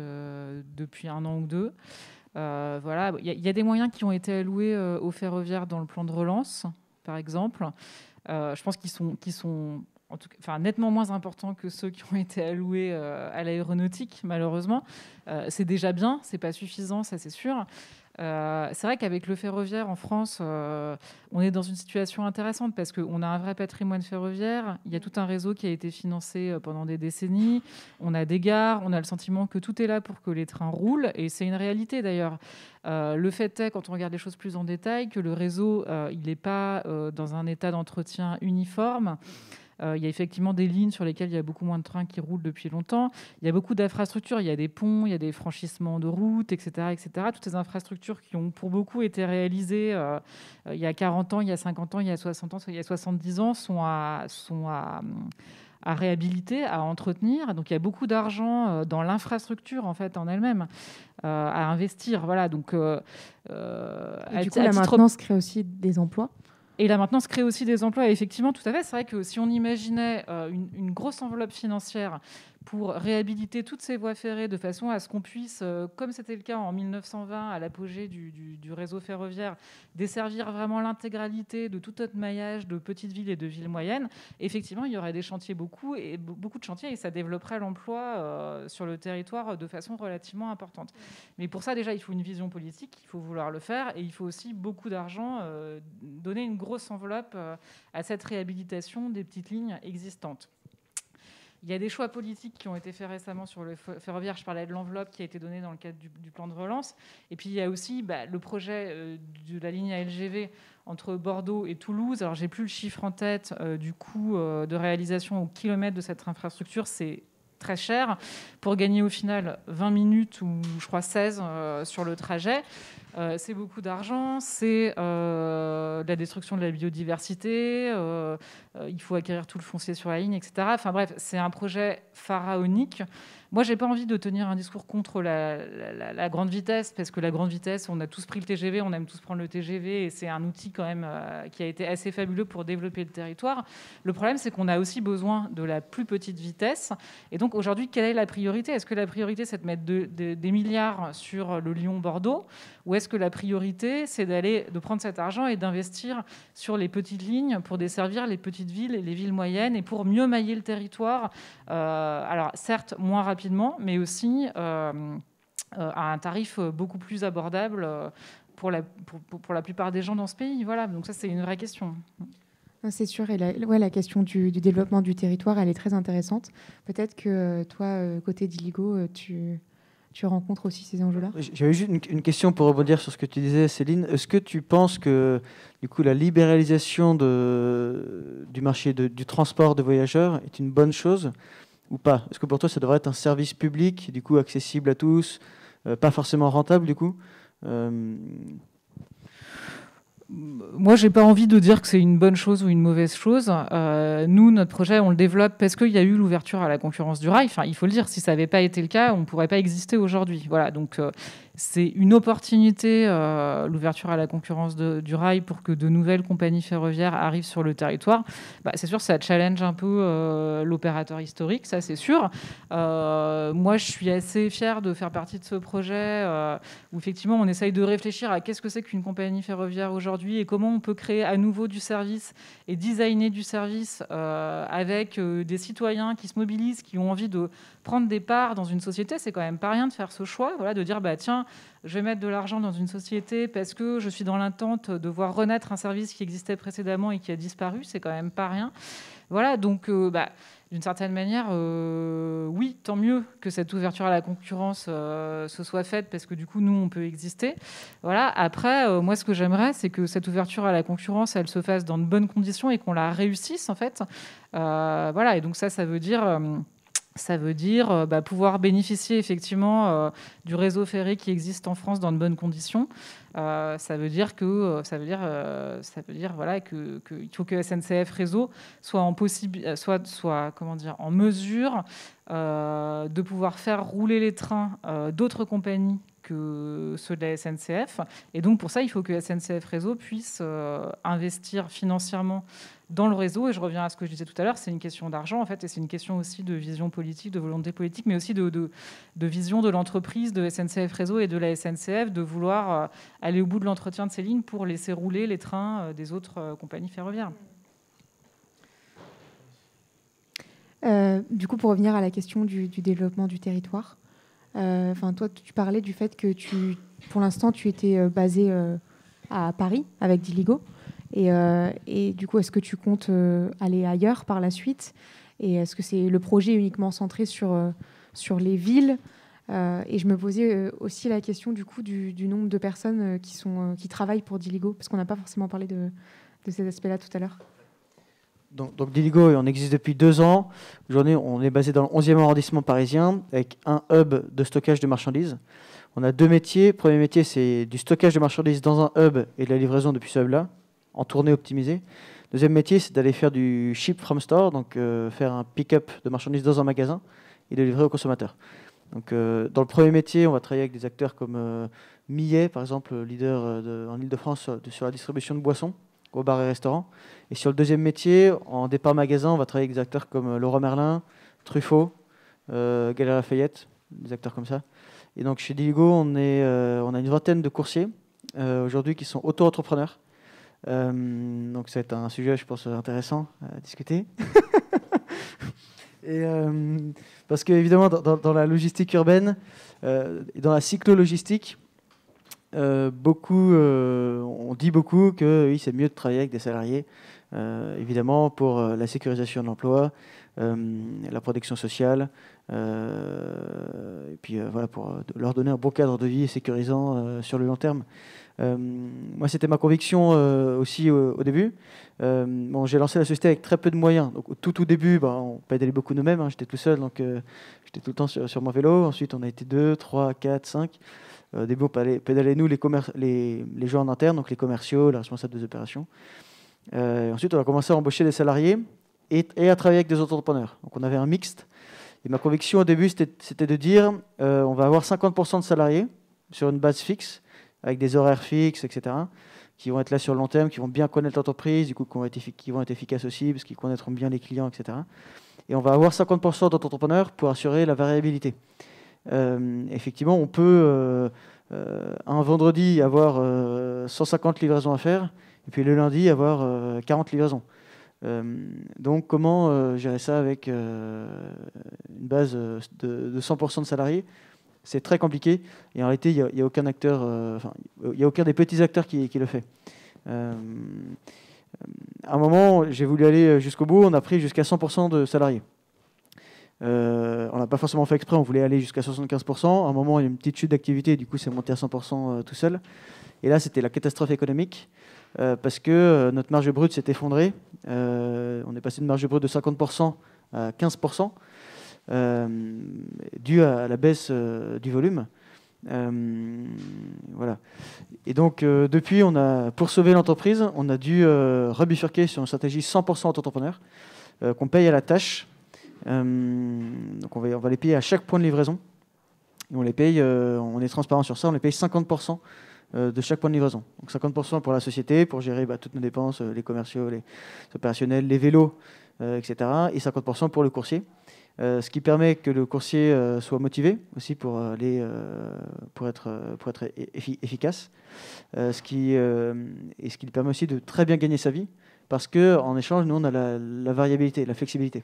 depuis 1 an ou 2. Voilà, il y a des moyens qui ont été alloués au ferroviaire dans le plan de relance, par exemple. Je pense qu'ils sont en tout cas, nettement moins importants que ceux qui ont été alloués à l'aéronautique, malheureusement. C'est déjà bien, c'est pas suffisant, ça c'est sûr. C'est vrai qu'avec le ferroviaire en France, on est dans une situation intéressante parce qu'on a un vrai patrimoine ferroviaire. Il y a tout un réseau qui a été financé pendant des décennies. On a des gares, on a le sentiment que tout est là pour que les trains roulent. Et c'est une réalité d'ailleurs. Le fait est, quand on regarde les choses plus en détail, que le réseau, il n'est pas dans un état d'entretien uniforme. Il y a effectivement des lignes sur lesquelles il y a beaucoup moins de trains qui roulent depuis longtemps. Il y a beaucoup d'infrastructures. Il y a des ponts, il y a des franchissements de routes, etc., etc. Toutes ces infrastructures qui ont pour beaucoup été réalisées il y a 40 ans, il y a 50 ans, il y a 60 ans, il y a 70 ans sont à réhabiliter, à entretenir. Donc il y a beaucoup d'argent dans l'infrastructure en fait en elle-même à investir. Voilà. Donc et du coup, la maintenance crée aussi des emplois. Et la maintenance crée aussi des emplois. Et effectivement, tout à fait. C'est vrai que si on imaginait une grosse enveloppe financière pour réhabiliter toutes ces voies ferrées de façon à ce qu'on puisse, comme c'était le cas en 1920, à l'apogée du réseau ferroviaire, desservir vraiment l'intégralité de tout notre maillage de petites villes et de villes moyennes, effectivement, il y aurait des chantiers beaucoup de chantiers et ça développerait l'emploi sur le territoire de façon relativement importante. Mais pour ça, déjà, il faut une vision politique, il faut vouloir le faire et il faut aussi beaucoup d'argent, donner une grosse enveloppe à cette réhabilitation des petites lignes existantes. Il y a des choix politiques qui ont été faits récemment sur le ferroviaire. Je parlais de l'enveloppe qui a été donnée dans le cadre du plan de relance. Et puis, il y a aussi le projet de la ligne ALGV entre Bordeaux et Toulouse. Alors, j'ai plus le chiffre en tête du coût de réalisation au kilomètre de cette infrastructure. C'est très cher pour gagner au final 20 minutes ou je crois 16 sur le trajet. C'est beaucoup d'argent, c'est la destruction de la biodiversité, il faut acquérir tout le foncier sur la ligne, etc. Enfin bref, c'est un projet pharaonique. Moi, j'ai pas envie de tenir un discours contre la grande vitesse, parce que la grande vitesse, on a tous pris le TGV, on aime tous prendre le TGV, et c'est un outil quand même qui a été assez fabuleux pour développer le territoire. Le problème, c'est qu'on a aussi besoin de la plus petite vitesse. Et donc, aujourd'hui, quelle est la priorité ? Est-ce que la priorité, c'est de mettre des milliards sur le Lyon-Bordeaux ? Ou est-ce que la priorité, c'est de prendre cet argent et d'investir sur les petites lignes pour desservir les petites villes et les villes moyennes et pour mieux mailler le territoire ? Alors, certes, moins rapidement, mais aussi à un tarif beaucoup plus abordable pour la plupart des gens dans ce pays. Voilà, donc ça, c'est une vraie question. C'est sûr, et la question du développement du territoire, elle est très intéressante. Peut-être que toi, côté d'Illigo, tu rencontres aussi ces enjeux-là ? J'avais juste une question pour rebondir sur ce que tu disais, Céline. Est-ce que tu penses que du coup, la libéralisation du marché du transport de voyageurs est une bonne chose ou pas ? Est-ce que pour toi, ça devrait être un service public, du coup accessible à tous, pas forcément rentable du coup Moi, j'ai pas envie de dire que c'est une bonne chose ou une mauvaise chose. Nous, notre projet, on le développe parce qu'il y a eu l'ouverture à la concurrence du rail. Enfin, il faut le dire, si ça n'avait pas été le cas, on ne pourrait pas exister aujourd'hui. Voilà, donc c'est une opportunité, l'ouverture à la concurrence du rail, pour que de nouvelles compagnies ferroviaires arrivent sur le territoire. C'est sûr, ça challenge un peu l'opérateur historique, ça c'est sûr. Moi, je suis assez fière de faire partie de ce projet où effectivement, on essaye de réfléchir à qu'est-ce que c'est qu'une compagnie ferroviaire aujourd'hui et comment on peut créer à nouveau du service et designer du service avec des citoyens qui se mobilisent, qui ont envie de prendre des parts dans une société. C'est quand même pas rien de faire ce choix, voilà, de dire tiens, je vais mettre de l'argent dans une société parce que je suis dans l'attente de voir renaître un service qui existait précédemment et qui a disparu. C'est quand même pas rien. Voilà, donc d'une certaine manière, oui, tant mieux que cette ouverture à la concurrence se soit faite, parce que du coup, nous, on peut exister. Voilà. Après, moi, ce que j'aimerais, c'est que cette ouverture à la concurrence, elle se fasse dans de bonnes conditions et qu'on la réussisse, en fait. Voilà, et donc ça veut dire... pouvoir bénéficier effectivement du réseau ferré qui existe en France dans de bonnes conditions. Ça veut dire voilà, qu'il faut que SNCF Réseau soit en mesure de pouvoir faire rouler les trains d'autres compagnies que ceux de la SNCF. Et donc, pour ça, il faut que SNCF Réseau puisse investir financièrement dans le réseau. Et je reviens à ce que je disais tout à l'heure, c'est une question d'argent, en fait, et c'est une question aussi de vision politique, de volonté politique, mais aussi de vision de l'entreprise, de SNCF Réseau et de la SNCF, de vouloir aller au bout de l'entretien de ces lignes pour laisser rouler les trains des autres compagnies ferroviaires. Du coup, pour revenir à la question du développement du territoire, toi, tu parlais du fait que pour l'instant, tu étais basé à Paris avec d'Illigo. Et du coup, est-ce que tu comptes aller ailleurs par la suite ? Et est-ce que c'est le projet uniquement centré sur les villes ? Et je me posais aussi la question du coup du nombre de personnes qui travaillent pour d'Illigo, parce qu'on n'a pas forcément parlé de ces aspects-là tout à l'heure. Donc d'Illigo, on existe depuis 2 ans. Aujourd'hui, on est basé dans le 11e arrondissement parisien avec un hub de stockage de marchandises. On a 2 métiers. Le premier métier, c'est du stockage de marchandises dans un hub et de la livraison depuis ce hub-là, en tournée optimisée. Deuxième métier, c'est d'aller faire du ship from store, donc faire un pick-up de marchandises dans un magasin et de livrer aux consommateurs. Donc, dans le premier métier, on va travailler avec des acteurs comme Millet, par exemple, leader en Ile-de-France sur la distribution de boissons aux bars et restaurants. Et sur le deuxième métier, en départ magasin, on va travailler avec des acteurs comme Leroy Merlin, Truffaut, Galeries Lafayette, des acteurs comme ça. Et donc chez d'Illigo, on a une vingtaine de coursiers aujourd'hui qui sont auto-entrepreneurs. Donc c'est un sujet, je pense, intéressant à discuter. Et parce qu'évidemment, dans la logistique urbaine et dans la cyclo-logistique, on dit beaucoup que oui, c'est mieux de travailler avec des salariés évidemment pour la sécurisation de l'emploi, la protection sociale, et puis voilà, pour leur donner un bon cadre de vie sécurisant sur le long terme. Moi, c'était ma conviction aussi au début. Bon, j'ai lancé la société avec très peu de moyens. Donc, au tout début, on pédalait beaucoup nous-mêmes. Hein, j'étais tout seul, donc j'étais tout le temps sur mon vélo. Ensuite, on a été 2, 3, 4, 5. Au début, on pédalait nous, les gens en interne, donc les commerciaux, les responsables des opérations. Ensuite, on a commencé à embaucher des salariés et à travailler avec des entrepreneurs. Donc, on avait un mixte. Et ma conviction au début, c'était de dire on va avoir 50% de salariés sur une base fixe, avec des horaires fixes, etc., qui vont être là sur le long terme, qui vont bien connaître l'entreprise, du coup, qui vont être efficaces aussi, parce qu'ils connaîtront bien les clients, etc. Et on va avoir 50% d'entrepreneurs pour assurer la variabilité. Effectivement, on peut, un vendredi, avoir 150 livraisons à faire, et puis le lundi, avoir 40 livraisons. Donc, comment gérer ça avec une base de 100% de salariés? C'est très compliqué. Et en réalité, il n'y a aucun acteur, il n'y a aucun des petits acteurs qui le fait. À un moment, j'ai voulu aller jusqu'au bout. On a pris jusqu'à 100% de salariés. On n'a pas forcément fait exprès. On voulait aller jusqu'à 75%. À un moment, il y a une petite chute d'activité. Du coup, c'est monté à 100% tout seul. Et là, c'était la catastrophe économique parce que notre marge brute s'est effondrée. On est passé d'une marge brute de 50% à 15%. Dû à la baisse du volume. Voilà. Et donc, depuis, pour sauver l'entreprise, on a dû rebifurquer sur une stratégie 100% entrepreneur, qu'on paye à la tâche. Donc, on va les payer à chaque point de livraison. Et on les paye, on est transparent sur ça, on les paye 50% de chaque point de livraison. Donc 50% pour la société, pour gérer toutes nos dépenses, les commerciaux, les opérationnels, les vélos, etc. Et 50% pour le coursier. Ce qui permet que le coursier soit motivé aussi pour être efficace. Ce qui lui permet aussi de très bien gagner sa vie, parce qu'en échange, nous, on a la variabilité, la flexibilité.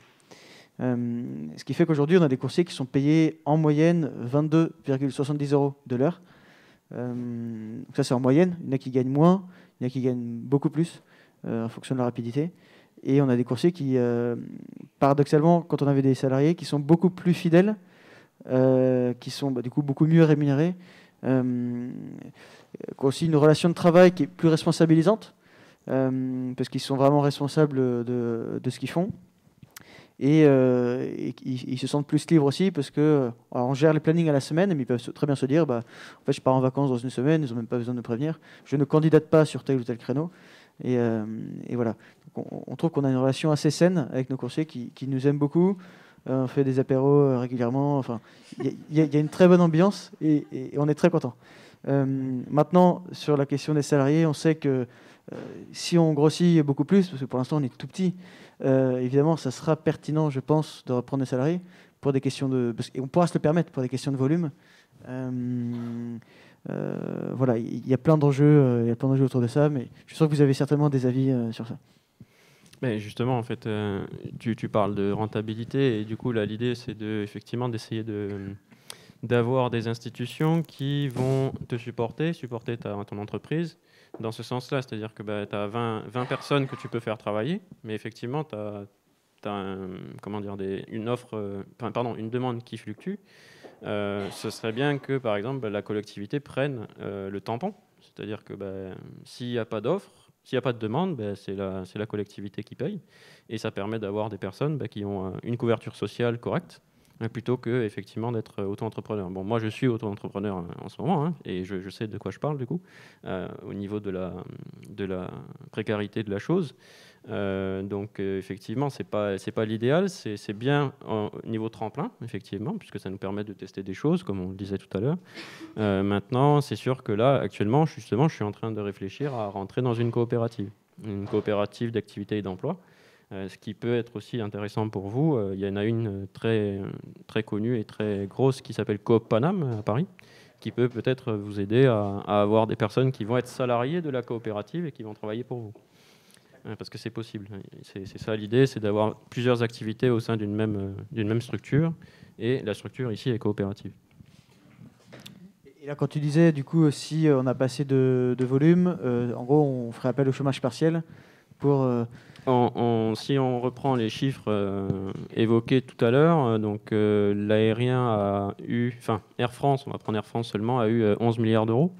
Ce qui fait qu'aujourd'hui, on a des coursiers qui sont payés en moyenne 22,70 € de l'heure. Donc ça, c'est en moyenne. Il y en a qui gagnent moins, il y en a qui gagnent beaucoup plus en fonction de la rapidité. Et on a des coursiers qui, paradoxalement, quand on avait des salariés, qui sont beaucoup plus fidèles, qui sont du coup beaucoup mieux rémunérés, qui ont aussi une relation de travail qui est plus responsabilisante, parce qu'ils sont vraiment responsables de ce qu'ils font. Et ils se sentent plus libres aussi, parce que on gère les plannings à la semaine, mais ils peuvent très bien se dire en fait, je pars en vacances dans une semaine, ils n'ont même pas besoin de me prévenir, je ne candidate pas sur tel ou tel créneau. Et voilà. Donc on trouve qu'on a une relation assez saine avec nos coursiers qui nous aiment beaucoup. On fait des apéros régulièrement. Enfin, il y a une très bonne ambiance et on est très content. Maintenant, sur la question des salariés, on sait que si on grossit beaucoup plus, parce que pour l'instant on est tout petit, évidemment, ça sera pertinent, je pense, de reprendre des salariés pour des questions et on pourra se le permettre pour des questions de volume. Voilà, il y a plein d'enjeux, autour de ça, mais je suis sûr que vous avez certainement des avis sur ça. Mais justement, en fait, tu parles de rentabilité et du coup, là, l'idée, c'est effectivement d'essayer d'avoir des institutions qui vont te supporter ton entreprise dans ce sens-là. C'est-à-dire que tu as 20 personnes que tu peux faire travailler, mais effectivement, tu as une demande qui fluctue. Ce serait bien que, par exemple, la collectivité prenne le tampon. C'est-à-dire que s'il n'y a pas d'offre, s'il n'y a pas de demande, c'est la collectivité qui paye. Et ça permet d'avoir des personnes qui ont une couverture sociale correcte, plutôt que effectivement d'être auto-entrepreneur. Bon, moi, je suis auto-entrepreneur en ce moment, et je sais de quoi je parle, du coup, au niveau de la précarité de la chose. Donc, effectivement, c'est pas l'idéal. C'est bien au niveau tremplin, effectivement, puisque ça nous permet de tester des choses, comme on le disait tout à l'heure. Maintenant, c'est sûr que là, actuellement, justement, je suis en train de réfléchir à rentrer dans une coopérative d'activité et d'emploi. Ce qui peut être aussi intéressant pour vous, il y en a une très, très connue et très grosse qui s'appelle Coop Paname à Paris, qui peut peut-être vous aider à avoir des personnes qui vont être salariées de la coopérative et qui vont travailler pour vous. Parce que c'est possible. C'est ça l'idée, c'est d'avoir plusieurs activités au sein d'une même structure, et la structure ici est coopérative. Et là, quand tu disais, du coup, si on a pas assez de volume, en gros, on ferait appel au chômage partiel pour... Si on reprend les chiffres évoqués tout à l'heure, donc l'aérien a eu, enfin Air France, on va prendre Air France seulement, a eu 11 milliards d'euros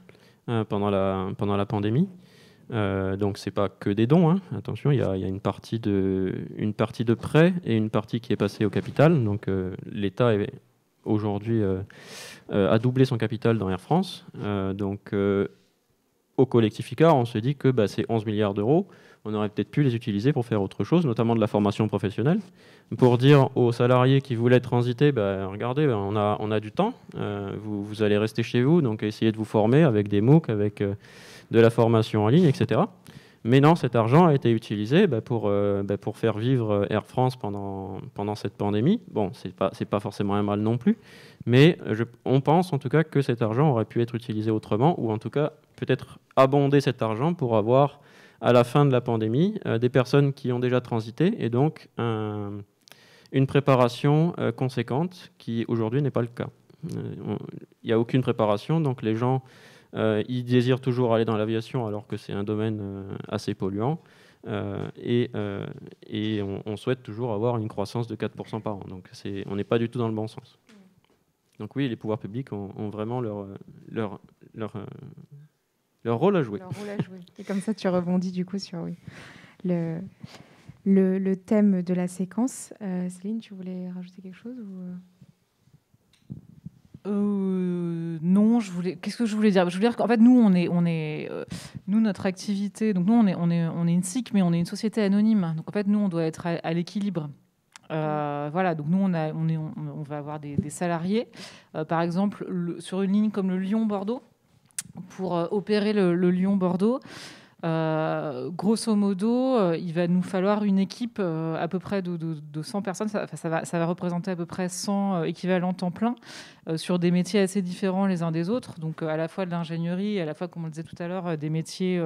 pendant la pandémie. Donc c'est pas que des dons, hein. Attention, il y a une partie de prêts et une partie qui est passée au capital. Donc l'État aujourd'hui a doublé son capital dans Air France. Donc au collectif ICAR, on se dit que ces 11 milliards d'euros, on aurait peut-être pu les utiliser pour faire autre chose, notamment de la formation professionnelle, pour dire aux salariés qui voulaient transiter, regardez, on a du temps, vous allez rester chez vous, donc essayez de vous former avec des MOOC, avec de la formation en ligne, etc. Mais non, cet argent a été utilisé pour faire vivre Air France pendant cette pandémie. Bon, c'est pas forcément un mal non plus, mais on pense en tout cas que cet argent aurait pu être utilisé autrement, ou en tout cas peut-être abonder cet argent pour avoir à la fin de la pandémie des personnes qui ont déjà transité et donc une préparation conséquente qui aujourd'hui n'est pas le cas. Il n'y a aucune préparation, donc les gens ils désirent toujours aller dans l'aviation alors que c'est un domaine assez polluant et on souhaite toujours avoir une croissance de 4% par an. Donc on n'est pas du tout dans le bon sens. Donc oui, les pouvoirs publics ont vraiment leur rôle à jouer. Leur rôle à jouer. Et comme ça, tu rebondis du coup sur le thème de la séquence. Céline, tu voulais rajouter quelque chose Non, qu'est-ce que je voulais dire ? Je voulais dire qu'en fait, nous, nous, notre activité, donc nous, on est une SIC, mais on est une société anonyme. Donc en fait, nous, on doit être à l'équilibre. Voilà, donc nous, on va avoir des salariés. Par exemple, sur une ligne comme le Lyon-Bordeaux, pour opérer le Lyon-Bordeaux, grosso modo, il va nous falloir une équipe à peu près de 100 personnes. Ça va représenter à peu près 100 équivalents temps plein sur des métiers assez différents les uns des autres. Donc à la fois de l'ingénierie et à la fois, comme on le disait tout à l'heure, des métiers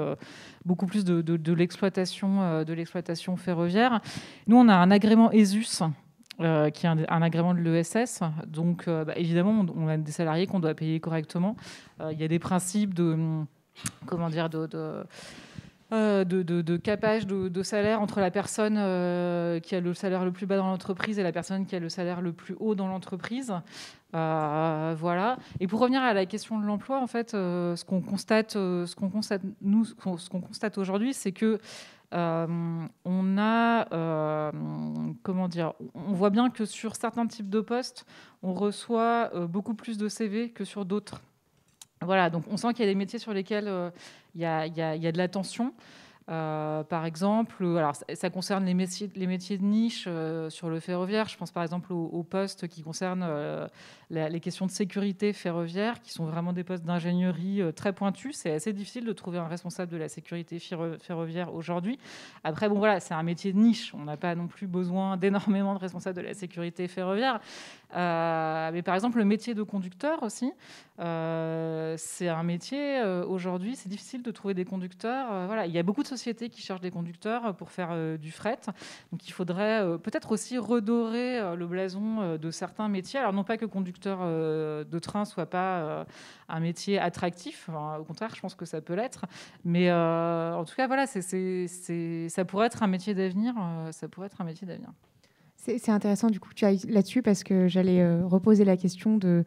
beaucoup plus de l'exploitation ferroviaire. Nous, on a un agrément ESUS, qui est un agrément de l'ESS. Donc, évidemment, on a des salariés qu'on doit payer correctement. Il y a des principes de capage de salaire entre la personne qui a le salaire le plus bas dans l'entreprise et la personne qui a le salaire le plus haut dans l'entreprise. Voilà. Et pour revenir à la question de l'emploi, en fait, ce qu'on constate aujourd'hui, c'est que on voit bien que sur certains types de postes, on reçoit beaucoup plus de CV que sur d'autres. Voilà, donc on sent qu'il y a des métiers sur lesquels il y a de la tension. Par exemple, alors ça concerne les métiers de niche sur le ferroviaire. Je pense par exemple aux postes qui concernent les questions de sécurité ferroviaire, qui sont vraiment des postes d'ingénierie très pointus. C'est assez difficile de trouver un responsable de la sécurité ferroviaire aujourd'hui. Après, bon voilà, c'est un métier de niche. On n'a pas non plus besoin d'énormément de responsables de la sécurité ferroviaire. Mais par exemple, le métier de conducteur aussi, c'est un métier aujourd'hui, c'est difficile de trouver des conducteurs. Voilà, il y a beaucoup de sociétés qui cherchent des conducteurs pour faire du fret. Donc il faudrait peut-être aussi redorer le blason de certains métiers. Alors non pas que conducteur de train soit pas un métier attractif. Enfin, au contraire, je pense que ça peut l'être. Mais en tout cas, voilà, ça pourrait être un métier d'avenir. C'est intéressant du coup que tu ailles là-dessus parce que j'allais reposer la question de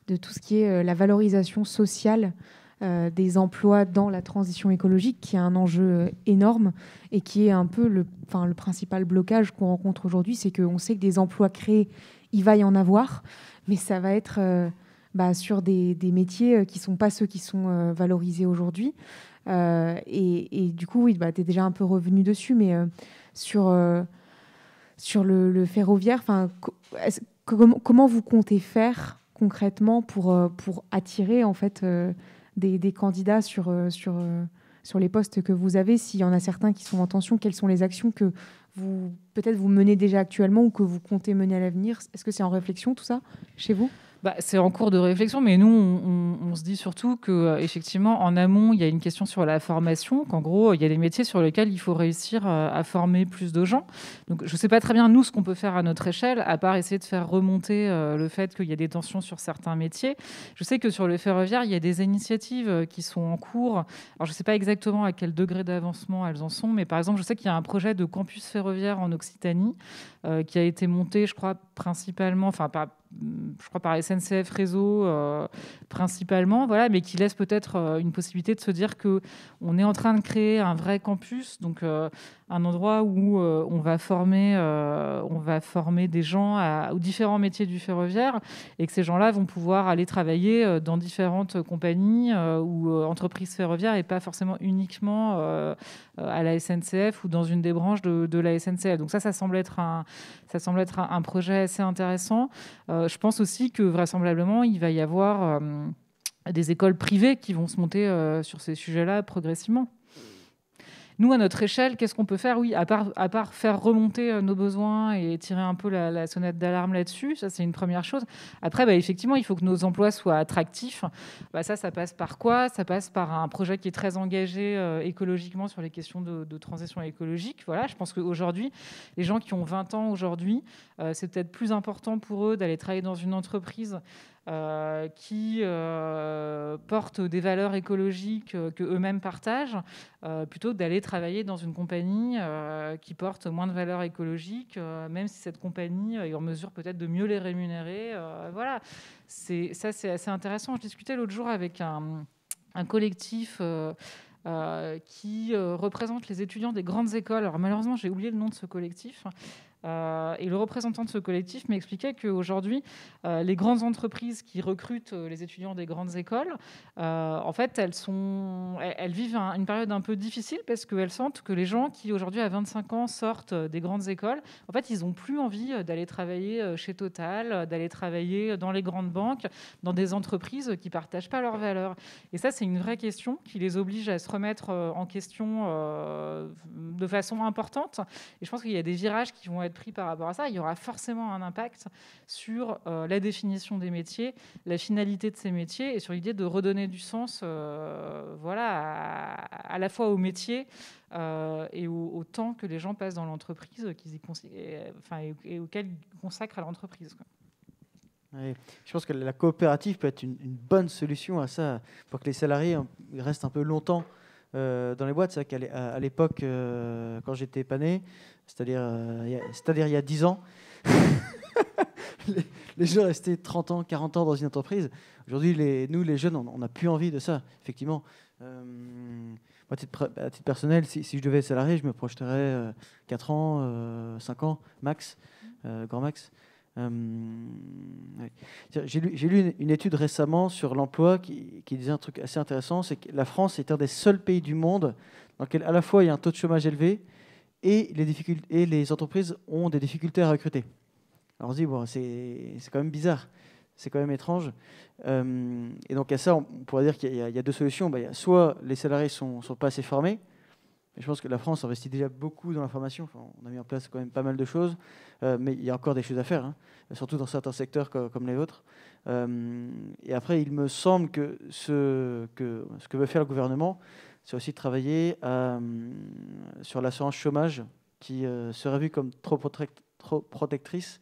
tout ce qui est la valorisation sociale des emplois dans la transition écologique, qui est un enjeu énorme et qui est un peu le principal blocage qu'on rencontre aujourd'hui. C'est qu'on sait que des emplois créés, il va y en avoir, mais ça va être sur des métiers qui ne sont pas ceux qui sont valorisés aujourd'hui. Et du coup, oui, tu es déjà un peu revenu dessus, mais sur le ferroviaire, comment vous comptez faire concrètement pour attirer en fait des candidats sur les postes que vous avez? S'il y en a certains qui sont en tension, quelles sont les actions que vous menez déjà actuellement ou que vous comptez mener à l'avenir? Est-ce que c'est en réflexion tout ça chez vous? C'est en cours de réflexion, mais nous, on se dit surtout qu'effectivement, en amont, il y a une question sur la formation, qu'en gros, il y a des métiers sur lesquels il faut réussir à former plus de gens. Donc, je ne sais pas très bien, nous, ce qu'on peut faire à notre échelle, à part essayer de faire remonter le fait qu'il y a des tensions sur certains métiers. Je sais que sur le ferroviaire, il y a des initiatives qui sont en cours. Alors, je ne sais pas exactement à quel degré d'avancement elles en sont, mais par exemple, je sais qu'il y a un projet de campus ferroviaire en Occitanie qui a été monté, je crois, principalement, par SNCF Réseau principalement, voilà, mais qui laisse peut-être une possibilité de se dire qu'on est en train de créer un vrai campus, donc un endroit où on va former des gens aux différents métiers du ferroviaire, et que ces gens-là vont pouvoir aller travailler dans différentes compagnies ou entreprises ferroviaires, et pas forcément uniquement à la SNCF ou dans une des branches de la SNCF. Donc ça semble être un projet assez intéressant. Je pense aussi que vraisemblablement, il va y avoir des écoles privées qui vont se monter sur ces sujets-là progressivement. Nous, à notre échelle, qu'est-ce qu'on peut faire ? Oui, à part faire remonter nos besoins et tirer un peu la sonnette d'alarme là-dessus, ça c'est une première chose. Après, effectivement, il faut que nos emplois soient attractifs. Ça passe par quoi ? Ça passe par un projet qui est très engagé écologiquement sur les questions de transition écologique. Voilà, je pense qu'aujourd'hui, les gens qui ont 20 ans aujourd'hui, c'est peut-être plus important pour eux d'aller travailler dans une entreprise qui portent des valeurs écologiques qu'eux-mêmes partagent, plutôt que d'aller travailler dans une compagnie qui porte moins de valeurs écologiques, même si cette compagnie est en mesure peut-être de mieux les rémunérer. Voilà, c'est assez intéressant. Je discutais l'autre jour avec un collectif qui représente les étudiants des grandes écoles. Alors malheureusement, j'ai oublié le nom de ce collectif. Et le représentant de ce collectif m'expliquait qu'aujourd'hui, les grandes entreprises qui recrutent les étudiants des grandes écoles, en fait, elles vivent une période un peu difficile parce qu'elles sentent que les gens qui, aujourd'hui, à 25 ans, sortent des grandes écoles, en fait, ils n'ont plus envie d'aller travailler chez Total, d'aller travailler dans les grandes banques, dans des entreprises qui ne partagent pas leurs valeurs. Et ça, c'est une vraie question qui les oblige à se remettre en question de façon importante. Et je pense qu'il y a des virages qui vont être pris par rapport à ça. Il y aura forcément un impact sur la définition des métiers, la finalité de ces métiers et sur l'idée de redonner du sens à la fois au métier et au temps que les gens passent dans l'entreprise et auquel ils consacrent à l'entreprise. Oui, je pense que la coopérative peut être une bonne solution à ça, pour que les salariés restent un peu longtemps dans les boîtes. C'est vrai qu'à l'époque, quand j'étais pas né, c'est-à-dire il y a 10 ans, les gens restaient 30 ans, 40 ans dans une entreprise. Aujourd'hui, nous, les jeunes, on n'a plus envie de ça, effectivement. À titre personnel, si je devais être salarié, je me projeterais 4 ans, 5 ans, max, grand max. Ouais. J'ai lu une étude récemment sur l'emploi qui disait un truc assez intéressant, c'est que la France est un des seuls pays du monde dans lequel à la fois il y a un taux de chômage élevé et les entreprises ont des difficultés à recruter. Alors on se dit, c'est quand même bizarre, c'est quand même étrange. Et donc à ça, on pourrait dire qu'il y a deux solutions. Soit les salariés sont pas assez formés. Je pense que la France investit déjà beaucoup dans la formation. Enfin, on a mis en place quand même pas mal de choses, mais il y a encore des choses à faire, surtout dans certains secteurs comme les vôtres. Et après, il me semble que ce que veut faire le gouvernement, c'est aussi de travailler sur l'assurance chômage, qui serait vue comme trop protectrice.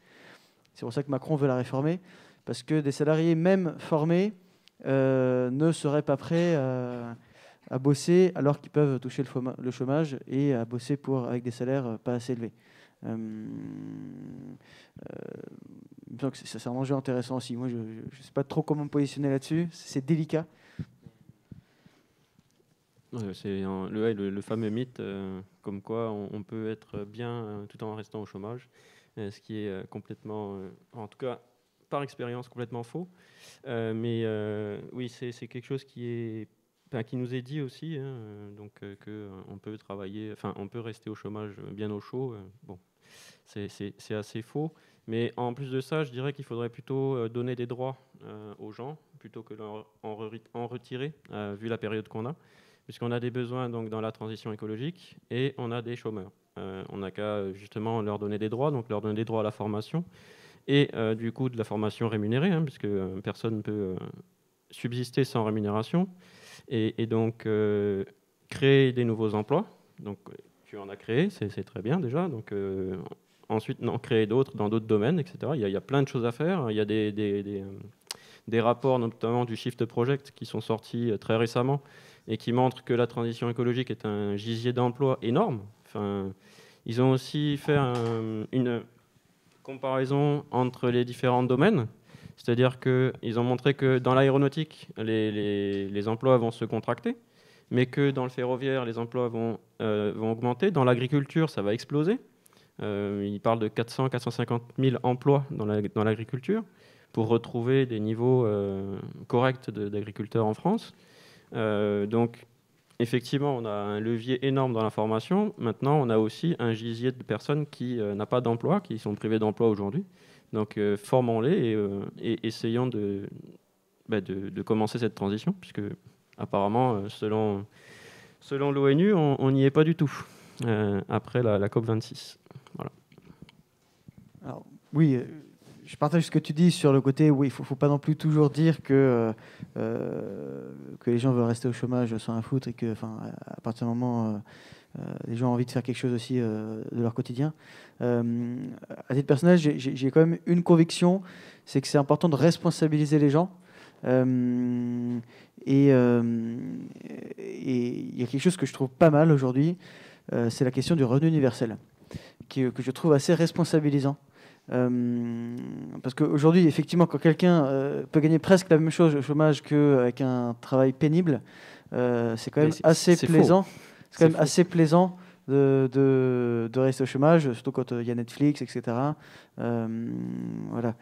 C'est pour ça que Macron veut la réformer, parce que des salariés, même formés, ne seraient pas prêts à bosser alors qu'ils peuvent toucher le chômage et à bosser avec des salaires pas assez élevés. Donc c'est un enjeu intéressant aussi. Moi, je ne sais pas trop comment me positionner là-dessus. C'est délicat. C'est le fameux mythe comme quoi on peut être bien tout en restant au chômage, ce qui est complètement, en tout cas par expérience, complètement faux. Mais oui, c'est quelque chose qui nous est dit aussi, donc qu'on peut travailler, on peut rester au chômage bien au chaud. Bon, c'est assez faux. Mais en plus de ça, je dirais qu'il faudrait plutôt donner des droits aux gens plutôt que en retirer, vu la période qu'on a, puisqu'on a des besoins donc dans la transition écologique et on a des chômeurs. On n'a qu'à justement leur donner des droits, donc leur donner des droits à la formation et du coup de la formation rémunérée, hein, puisque personne ne peut subsister sans rémunération, et donc créer des nouveaux emplois. Donc tu en as créé, c'est très bien déjà. Donc ensuite en créer d'autres dans d'autres domaines, etc. Il y a plein de choses à faire. Il y a des rapports, notamment du Shift Project, qui sont sortis très récemment et qui montrent que la transition écologique est un gisier d'emploi énorme. Enfin, ils ont aussi fait une comparaison entre les différents domaines, c'est-à-dire qu'ils ont montré que dans l'aéronautique, les emplois vont se contracter, mais que dans le ferroviaire, les emplois vont augmenter. Dans l'agriculture, ça va exploser. Ils parlent de 400-450 000 emplois dans l'agriculture pour retrouver des niveaux corrects d'agriculteurs en France. Donc, effectivement, on a un levier énorme dans la formation. Maintenant, on a aussi un gisier de personnes qui n'ont pas d'emploi, qui sont privées d'emploi aujourd'hui. Donc, formons-les et essayons de commencer cette transition, puisque apparemment, selon l'ONU, on n'y est pas du tout après la COP26. Voilà. Alors, oui, je partage ce que tu dis sur le côté où il ne faut pas non plus toujours dire que les gens veulent rester au chômage sans rien foutre et que, à partir du moment les gens ont envie de faire quelque chose aussi de leur quotidien. À titre personnel, j'ai quand même une conviction, c'est que c'est important de responsabiliser les gens. Et il y a quelque chose que je trouve pas mal aujourd'hui, c'est la question du revenu universel, que je trouve assez responsabilisant. Parce qu'aujourd'hui, effectivement, quand quelqu'un peut gagner presque la même chose au chômage qu'avec un travail pénible, c'est quand même assez plaisant. C'est quand même assez plaisant de rester au chômage, surtout quand il y a Netflix, etc. Voilà.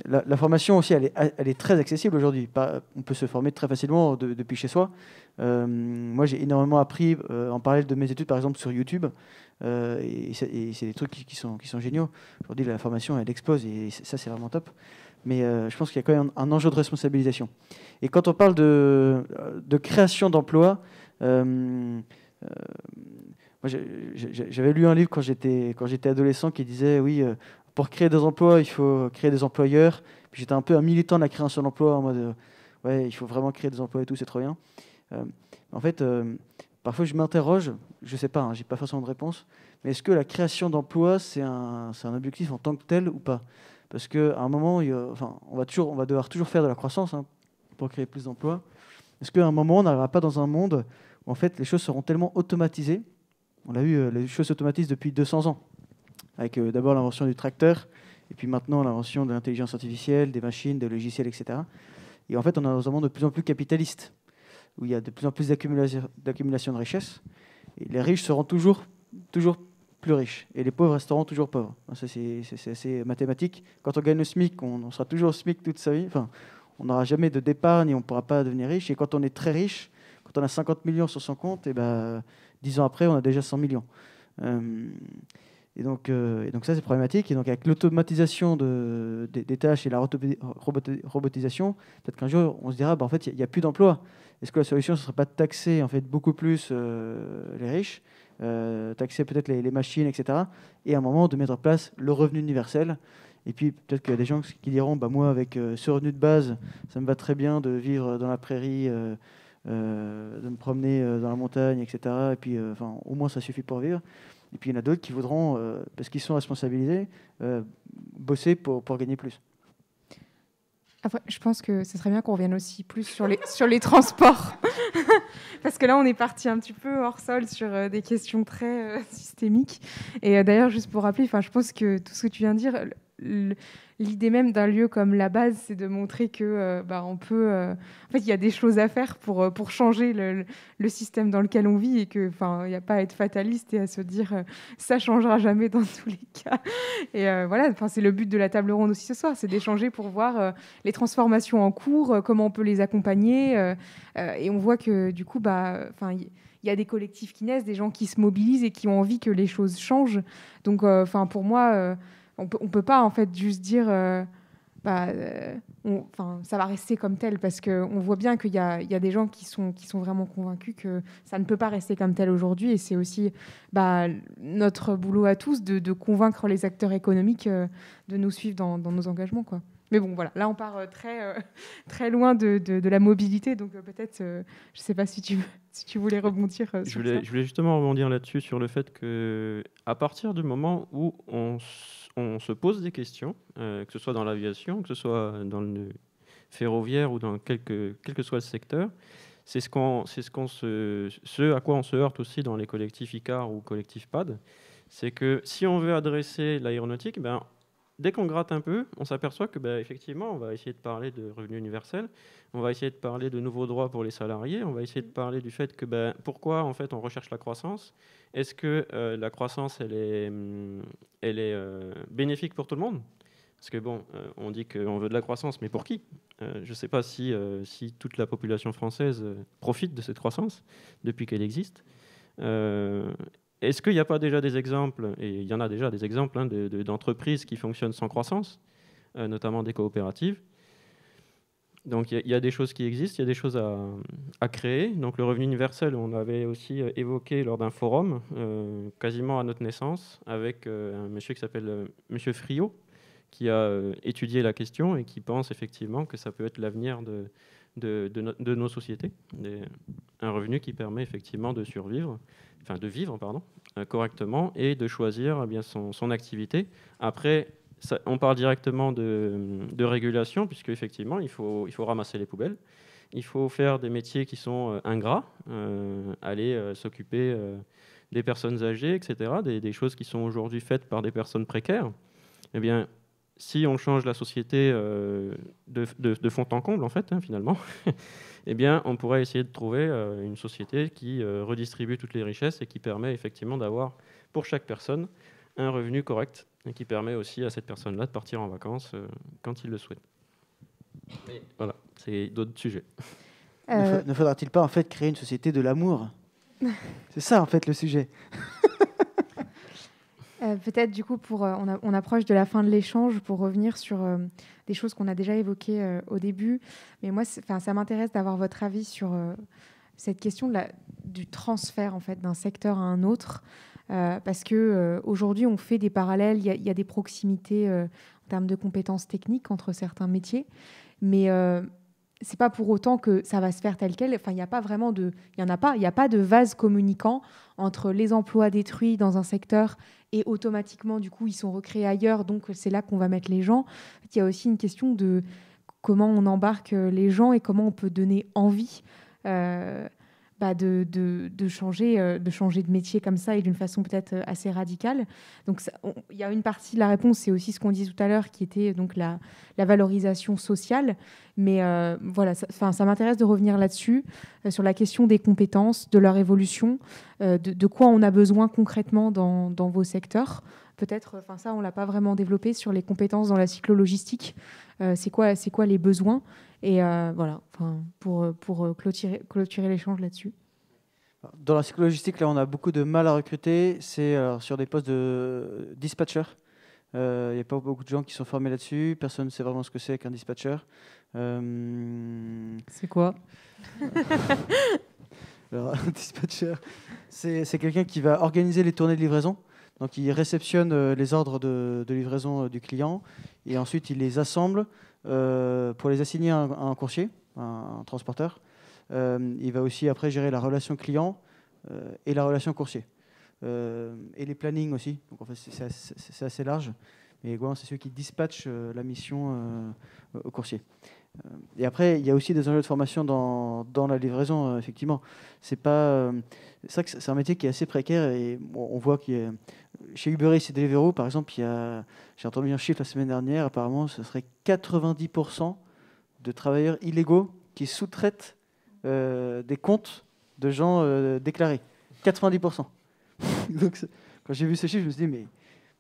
La formation aussi, elle est très accessible aujourd'hui. On peut se former très facilement depuis chez soi. Moi, j'ai énormément appris en parallèle de mes études, par exemple, sur YouTube. Et c'est des trucs qui sont géniaux. Aujourd'hui, la formation, elle explose et ça, c'est vraiment top. Mais je pense qu'il y a quand même un enjeu de responsabilisation. Et quand on parle de création d'emplois, moi, j'avais lu un livre quand j'étais adolescent qui disait, oui, pour créer des emplois, il faut créer des employeurs. Puis j'étais un peu un militant de la création d'emplois, en mode, ouais, il faut vraiment créer des emplois et tout, c'est trop bien. En fait, parfois je m'interroge, je ne sais pas, j'ai pas forcément de réponse, mais est-ce que la création d'emplois, c'est un objectif en tant que tel ou pas? Parce qu'à un moment, on va devoir toujours faire de la croissance pour créer plus d'emplois. Est-ce qu'à un moment, on n'arrivera pas dans un monde où en fait, les choses seront tellement automatisées? On a vu, les choses s'automatisent depuis 200 ans, avec d'abord l'invention du tracteur, et puis maintenant l'invention de l'intelligence artificielle, des machines, des logiciels, etc. Et en fait, on est dans un monde de plus en plus capitaliste, où il y a de plus en plus d'accumulation de richesses, et les riches seront toujours plus riches, et les pauvres resteront toujours pauvres. Ça, c'est assez mathématique. Quand on gagne le SMIC, on sera toujours au SMIC toute sa vie. Enfin, on n'aura jamais d'épargne et on ne pourra pas devenir riche. Et quand on est très riche, quand on a 50 millions sur son compte, 10 ans après, on a déjà 100 millions. Et donc ça, c'est problématique. Et donc, avec l'automatisation des tâches et la robotisation, peut-être qu'un jour, on se dira, en fait, il n'y a plus d'emploi. Est-ce que la solution, ce ne serait pas de taxer en fait, beaucoup plus les riches, taxer peut-être les machines, etc. Et à un moment, de mettre en place le revenu universel. Et puis, peut-être qu'il y a des gens qui diront, moi, avec ce revenu de base, ça me va très bien de vivre dans la prairie, de me promener dans la montagne, etc. Et puis, au moins, ça suffit pour vivre. Et puis, il y en a d'autres qui voudront, parce qu'ils sont responsabilisés, bosser pour gagner plus. Après, je pense que ce serait bien qu'on revienne aussi plus sur les transports. Parce que là, on est parti un petit peu hors sol sur des questions très systémiques. Et d'ailleurs, juste pour rappeler, je pense que tout ce que tu viens de dire, l'idée même d'un lieu comme la base, c'est de montrer que on peut. En fait, il y a des choses à faire pour changer le système dans lequel on vit et que, il n'y a pas à être fataliste et à se dire ça changera jamais dans tous les cas. Et voilà, c'est le but de la table ronde aussi ce soir, c'est d'échanger pour voir les transformations en cours, comment on peut les accompagner. Et on voit que du coup, il y a des collectifs qui naissent, des gens qui se mobilisent et qui ont envie que les choses changent. Donc, pour moi. On peut pas en fait juste dire ça va rester comme tel, parce qu'on voit bien qu'il y a des gens qui sont vraiment convaincus que ça ne peut pas rester comme tel aujourd'hui, et c'est aussi notre boulot à tous de convaincre les acteurs économiques de nous suivre dans nos engagements, quoi. Mais bon, voilà, là on part très loin de la mobilité, donc peut-être, je ne sais pas si tu voulais rebondir sur ça. Je voulais justement rebondir là-dessus, sur le fait qu'à partir du moment où on se pose des questions, que ce soit dans l'aviation, que ce soit dans le ferroviaire ou dans quel que soit le secteur, c'est ce à quoi on se heurte aussi dans les collectifs ICAR ou collectifs PAD, c'est que si on veut adresser l'aéronautique, dès qu'on gratte un peu, on s'aperçoit que, effectivement, on va essayer de parler de revenu universel, on va essayer de parler de nouveaux droits pour les salariés, on va essayer de parler du fait que, pourquoi, en fait, on recherche la croissance. Est-ce que la croissance, elle est bénéfique pour tout le monde ? Parce que, on dit qu'on veut de la croissance, mais pour qui ? Je ne sais pas si toute la population française profite de cette croissance depuis qu'elle existe. Est-ce qu'il n'y a pas déjà des exemples, et il y en a déjà des exemples, d'entreprises qui fonctionnent sans croissance, notamment des coopératives. Donc il y a des choses qui existent, il y a des choses à créer. Donc le revenu universel, on l'avait aussi évoqué lors d'un forum, quasiment à notre naissance, avec un monsieur qui s'appelle Monsieur Friot, qui a étudié la question et qui pense effectivement que ça peut être l'avenir de nos sociétés, un revenu qui permet effectivement de vivre correctement et de choisir son activité. Après, on parle directement de régulation, puisque effectivement il faut ramasser les poubelles, il faut faire des métiers qui sont ingrats, aller s'occuper des personnes âgées, etc., des choses qui sont aujourd'hui faites par des personnes précaires. Eh bien, si on change la société de fond en comble, en fait, finalement, eh bien, on pourrait essayer de trouver une société qui redistribue toutes les richesses et qui permet effectivement d'avoir, pour chaque personne, un revenu correct et qui permet aussi à cette personne-là de partir en vacances quand il le souhaite. Mais voilà, c'est d'autres sujets. Ne faudra-t-il pas, en fait, créer une société de l'amour ? C'est ça, en fait, le sujet. Peut-être du coup, on approche de la fin de l'échange, pour revenir sur des choses qu'on a déjà évoquées au début. Mais moi, ça m'intéresse d'avoir votre avis sur cette question du transfert, en fait, d'un secteur à un autre. Parce qu'aujourd'hui, on fait des parallèles, il y a des proximités en termes de compétences techniques entre certains métiers. Mais c'est pas pour autant que ça va se faire tel quel. Enfin, il n'y a pas de vase communicant entre les emplois détruits dans un secteur et automatiquement, du coup, ils sont recréés ailleurs. Donc, c'est là qu'on va mettre les gens. Il y a aussi une question de comment on embarque les gens et comment on peut donner envie de changer de métier comme ça et d'une façon peut-être assez radicale. Donc, il y a une partie de la réponse, c'est aussi ce qu'on disait tout à l'heure, qui était donc la valorisation sociale. Mais voilà, ça m'intéresse de revenir là-dessus, sur la question des compétences, de leur évolution, de quoi on a besoin concrètement dans vos secteurs. Peut-être, ça, on ne l'a pas vraiment développé sur les compétences dans la cyclo-logistique. C'est quoi les besoins ? Et voilà, pour clôturer l'échange là-dessus. Dans la cyclo-logistique, là, on a beaucoup de mal à recruter. C'est sur des postes de dispatcher. Il n'y a pas beaucoup de gens qui sont formés là-dessus. Personne ne sait vraiment ce que c'est qu'un dispatcher. C'est quoi ? Alors, un dispatcher, c'est quelqu'un qui va organiser les tournées de livraison. Donc, il réceptionne les ordres de livraison du client et ensuite, il les assemble pour les assigner à un coursier, un transporteur. Il va aussi après gérer la relation client et la relation coursier. Et les plannings aussi. Donc, en fait, c'est assez large. Mais c'est celui qui dispatche la mission au coursier. Et après, il y a aussi des enjeux de formation dans la livraison, effectivement. C'est vrai que c'est un métier qui est assez précaire et on voit qu'il y a, chez Uber Eats et Deliveroo, par exemple, j'ai entendu un chiffre la semaine dernière, apparemment, ce serait 90% de travailleurs illégaux qui sous-traitent des comptes de gens déclarés. 90%. Donc, quand j'ai vu ce chiffre, je me suis dit, mais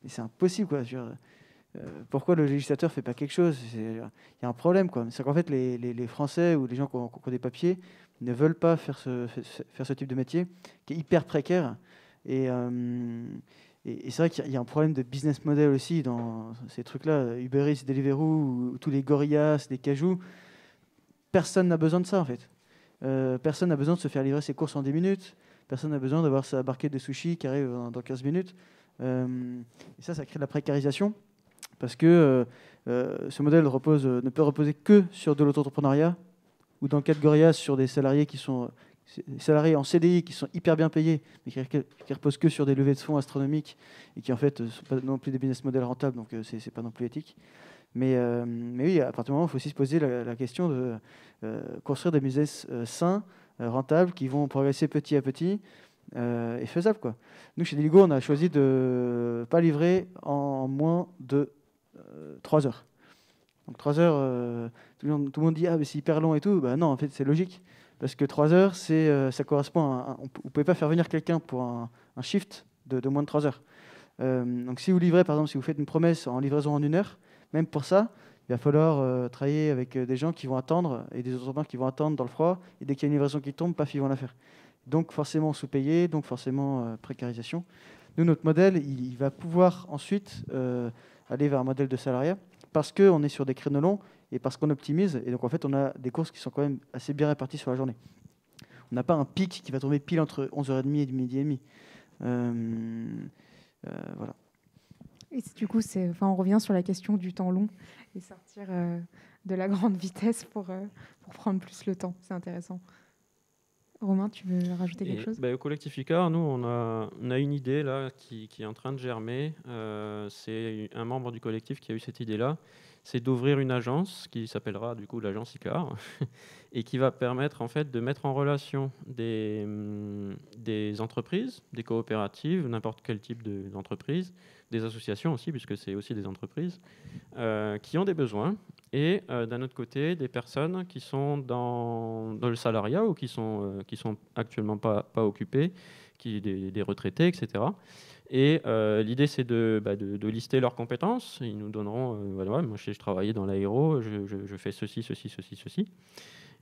c'est impossible, quoi. Pourquoi le législateur ne fait pas quelque chose ? Il y a un problème, quoi. C'est qu'en fait, les Français ou les gens qui ont des papiers ne veulent pas faire ce type de métier qui est hyper précaire. Et Et c'est vrai qu'il y a un problème de business model aussi dans ces trucs-là. Uber Eats, Deliveroo, ou tous les Gorillaz, les Cajou. Personne n'a besoin de ça, en fait. Personne n'a besoin de se faire livrer ses courses en 10 minutes. Personne n'a besoin d'avoir sa barquette de sushi qui arrive dans 15 minutes. Et ça crée de la précarisation. Parce que ce modèle ne peut reposer que sur de l'auto-entrepreneuriat, ou dans le cas de Gorillaz, sur des salariés salariés en CDI qui sont hyper bien payés, mais qui reposent que sur des levées de fonds astronomiques et qui en fait ne sont pas non plus des business models rentables, donc c'est pas non plus éthique. Mais oui, à partir du moment où il faut aussi se poser la question de construire des business sains, rentables, qui vont progresser petit à petit et faisables, quoi. Nous, chez Deligo, on a choisi de ne pas livrer en moins de 3 heures. Donc 3 heures, tout le monde dit « Ah, mais c'est hyper long et tout ». Ben non, en fait, c'est logique. Parce que 3 heures, ça correspond à... Vous ne pouvez pas faire venir quelqu'un pour un shift de moins de 3 heures. Donc si vous livrez, par exemple, si vous faites une promesse en livraison en 1 heure, même pour ça, il va falloir travailler avec des gens qui vont attendre et des entrepreneurs qui vont attendre dans le froid. Et dès qu'il y a une livraison qui tombe, paf, ils vont la faire. Donc forcément sous-payé, donc forcément précarisation. Nous, notre modèle, il va pouvoir ensuite aller vers un modèle de salariat parce qu'on est sur des créneaux longs et parce qu'on optimise. Et donc, en fait, on a des courses qui sont quand même assez bien réparties sur la journée. On n'a pas un pic qui va tomber pile entre 11h30 et midi et demi. Voilà. Et du coup, on revient sur la question du temps long et sortir de la grande vitesse pour prendre plus le temps. C'est intéressant. Romain, tu veux rajouter quelque chose ? Au collectif Icare, nous, on a une idée là, qui est en train de germer. C'est un membre du collectif qui a eu cette idée-là. C'est d'ouvrir une agence qui s'appellera du coup l'agence Icare et qui va permettre en fait de mettre en relation des entreprises, des coopératives, n'importe quel type d'entreprise, des associations aussi, puisque c'est aussi des entreprises, qui ont des besoins. Et d'un autre côté, des personnes qui sont dans le salariat ou qui sont actuellement pas occupées, des retraités, etc. Et l'idée, c'est de lister leurs compétences. Ils nous donneront, voilà, moi je travaillais dans l'aéro, je fais ceci, ceci, ceci, ceci.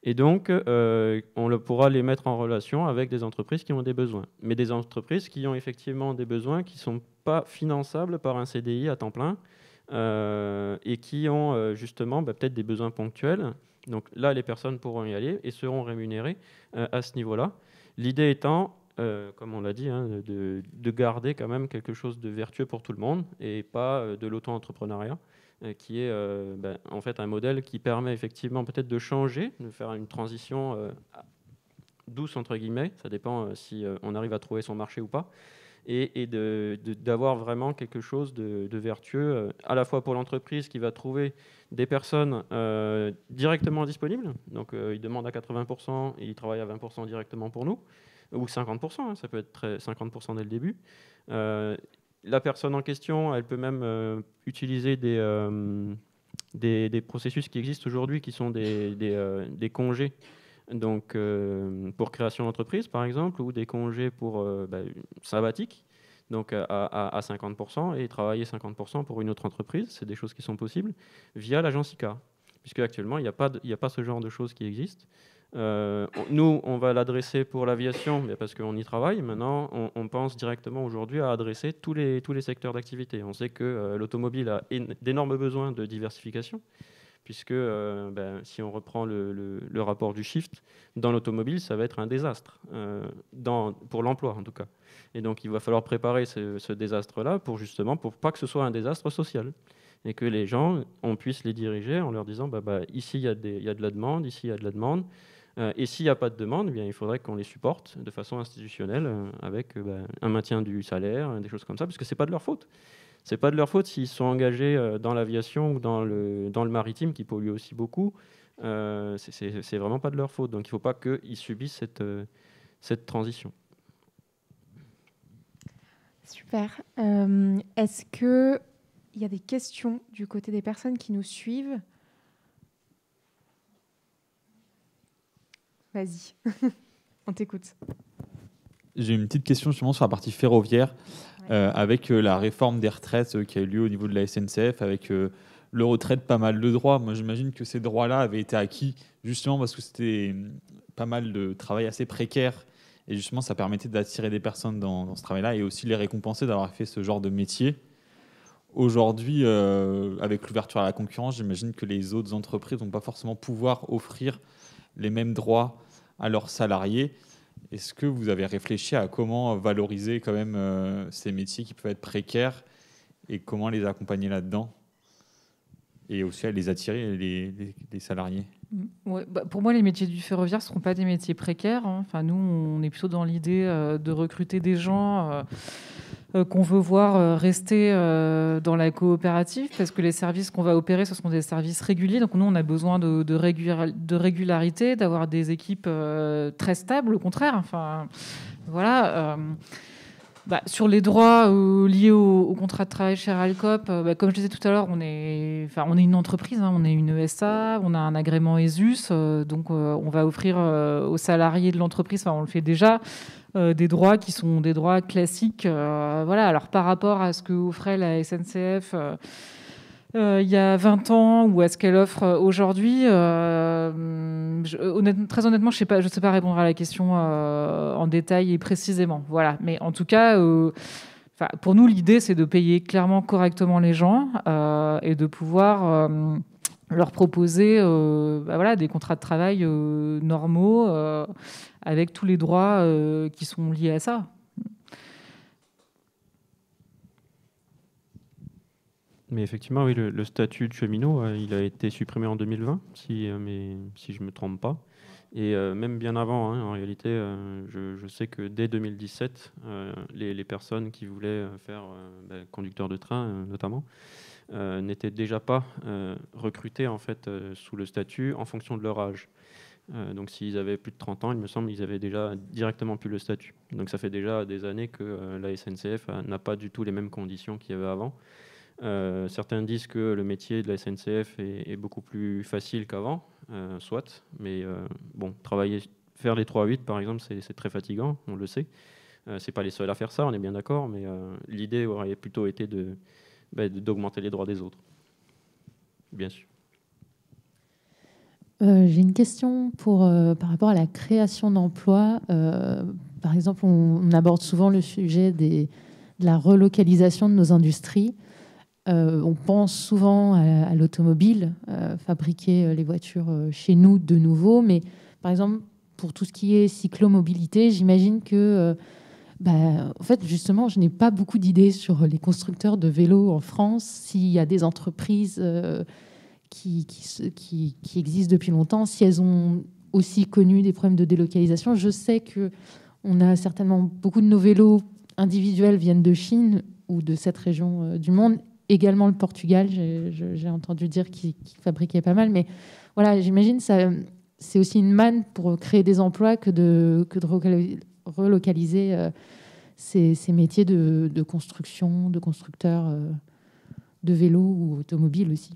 Et donc, on pourra les mettre en relation avec des entreprises qui ont des besoins. Mais des entreprises qui ont effectivement des besoins qui ne sont pas finançables par un CDI à temps plein, et qui ont justement peut-être des besoins ponctuels. Donc là, les personnes pourront y aller et seront rémunérées à ce niveau-là. L'idée étant, comme on l'a dit, de garder quand même quelque chose de vertueux pour tout le monde et pas de l'auto-entrepreneuriat, qui est en fait un modèle qui permet effectivement peut-être de changer, de faire une transition douce, entre guillemets. Ça dépend si on arrive à trouver son marché ou pas. Et d'avoir vraiment quelque chose de vertueux, à la fois pour l'entreprise qui va trouver des personnes directement disponibles. Donc, ils demandent à 80% et ils travaillent à 20% directement pour nous, ou 50%, ça peut être 50% dès le début. La personne en question, elle peut même utiliser des processus qui existent aujourd'hui, qui sont des congés. Donc, pour création d'entreprise, par exemple, ou des congés pour sabbatique, donc à 50%, et travailler 50% pour une autre entreprise, c'est des choses qui sont possibles via l'agence Icare, puisque actuellement, il n'y a pas ce genre de choses qui existent. Nous, on va l'adresser pour l'aviation, parce qu'on y travaille. Maintenant, on pense directement aujourd'hui à adresser tous les secteurs d'activité. On sait que l'automobile a d'énormes besoins de diversification, puisque si on reprend le rapport du shift, dans l'automobile, ça va être un désastre, pour l'emploi en tout cas. Et donc il va falloir préparer ce désastre-là pour pas que ce soit un désastre social, et que les gens, on puisse les diriger en leur disant ici il y a de la demande, ici il y a de la demande, et s'il n'y a pas de demande, bien, il faudrait qu'on les supporte de façon institutionnelle, avec un maintien du salaire, des choses comme ça, parce que c'est pas de leur faute. C'est pas de leur faute s'ils sont engagés dans l'aviation ou dans le maritime, qui pollue aussi beaucoup. C'est vraiment pas de leur faute. Donc il ne faut pas qu'ils subissent cette transition. Super. Est-ce qu'il y a des questions du côté des personnes qui nous suivent ? Vas-y, on t'écoute. J'ai une petite question justement sur la partie ferroviaire. Avec la réforme des retraites qui a eu lieu au niveau de la SNCF, avec le retrait de pas mal de droits. Moi, j'imagine que ces droits-là avaient été acquis justement parce que c'était pas mal de travail assez précaire Et justement, ça permettait d'attirer des personnes dans ce travail-là et aussi les récompenser d'avoir fait ce genre de métier. Aujourd'hui, avec l'ouverture à la concurrence, j'imagine que les autres entreprises vont pas forcément pouvoir offrir les mêmes droits à leurs salariés. Est-ce que vous avez réfléchi à comment valoriser quand même ces métiers qui peuvent être précaires et comment les accompagner là-dedans et aussi à les attirer, les salariés? Ouais, pour moi, les métiers du ferroviaire ne seront pas des métiers précaires, hein. Enfin, nous, on est plutôt dans l'idée de recruter des gens qu'on veut voir rester dans la coopérative, parce que les services qu'on va opérer, ce seront des services réguliers. Donc nous, on a besoin de régularité, d'avoir des équipes très stables, au contraire. Enfin, voilà. Sur les droits liés au contrat de travail chez Ralcoop, comme je disais tout à l'heure, on est une entreprise, hein, on est une ESA, on a un agrément ESUS, donc on va offrir aux salariés de l'entreprise, on le fait déjà, des droits qui sont des droits classiques. Voilà. Alors par rapport à ce que offrait la SNCF il y a 20 ans ou à ce qu'elle offre aujourd'hui, très honnêtement, je ne sais pas répondre à la question en détail et précisément. Voilà. Mais en tout cas, pour nous, l'idée, c'est de payer clairement correctement les gens et de pouvoir leur proposer des contrats de travail normaux avec tous les droits qui sont liés à ça. Mais effectivement, oui, le statut de cheminot, il a été supprimé en 2020, si je ne me trompe pas. Et même bien avant, hein, en réalité, je sais que dès 2017, les personnes qui voulaient faire conducteur de train, notamment, n'étaient déjà pas recrutées en fait, sous le statut en fonction de leur âge. Donc s'ils avaient plus de 30 ans, il me semble qu'ils avaient déjà directement plus le statut. Donc ça fait déjà des années que la SNCF n'a pas du tout les mêmes conditions qu'il y avait avant. Certains disent que le métier de la SNCF est beaucoup plus facile qu'avant, soit, mais faire les 3-8 par exemple, c'est très fatigant, on le sait. C'est pas les seuls à faire ça, on est bien d'accord, mais l'idée aurait plutôt été d'augmenter les droits des autres, bien sûr. J'ai une question par rapport à la création d'emplois. Par exemple, on aborde souvent le sujet de la relocalisation de nos industries. On pense souvent à l'automobile, fabriquer les voitures chez nous de nouveau, mais par exemple, pour tout ce qui est cyclomobilité, j'imagine que, en fait, justement, je n'ai pas beaucoup d'idées sur les constructeurs de vélos en France, s'il y a des entreprises qui existent depuis longtemps, si elles ont aussi connu des problèmes de délocalisation. Je sais qu'on a certainement beaucoup de nos vélos individuels viennent de Chine ou de cette région du monde. Également le Portugal, j'ai entendu dire qu'ils fabriquaient pas mal. Mais voilà, j'imagine que c'est aussi une manne pour créer des emplois que de relocaliser ces métiers de construction, de constructeurs de vélos ou automobiles aussi.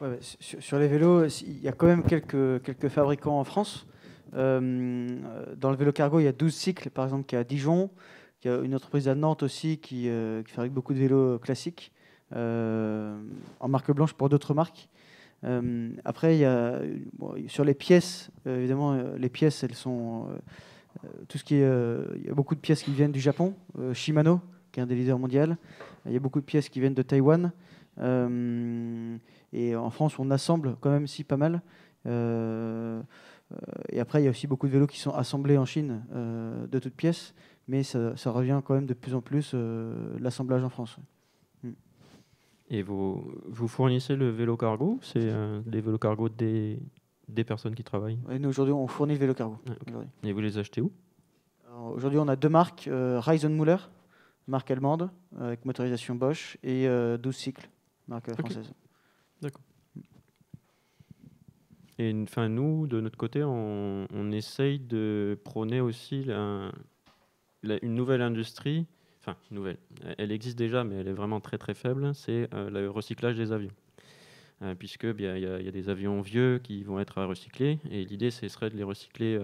Ouais, sur les vélos, il y a quand même quelques fabricants en France. Dans le vélo cargo, il y a 12 cycles, par exemple, qui est à Dijon. Il y a une entreprise à Nantes aussi qui fabrique beaucoup de vélos classiques en marque blanche pour d'autres marques. Après, sur les pièces, évidemment, les pièces, elles sont tout ce qui est. Il y a beaucoup de pièces qui viennent du Japon, Shimano, qui est un des leaders mondiaux. Il y a beaucoup de pièces qui viennent de Taïwan. Et en France, on assemble quand même pas mal. Et après, il y a aussi beaucoup de vélos qui sont assemblés en Chine de toutes pièces. Mais ça revient quand même de plus en plus l'assemblage en France. Et vous fournissez le vélo cargo? C'est des vélos cargo des personnes qui travaillent? Oui, nous, aujourd'hui, on fournit le vélo cargo. Ah, okay. Et vous les achetez où? Aujourd'hui, on a deux marques, Reisenmüller, marque allemande, avec motorisation Bosch, et 12 cycles, marque française. D'accord. Et nous, de notre côté, on essaye de prôner aussi une nouvelle industrie. Enfin, nouvelle. Elle existe déjà, mais elle est vraiment très très faible. C'est le recyclage des avions. Puisque il y a des avions vieux qui vont être à recycler. Et l'idée, ce serait de les recycler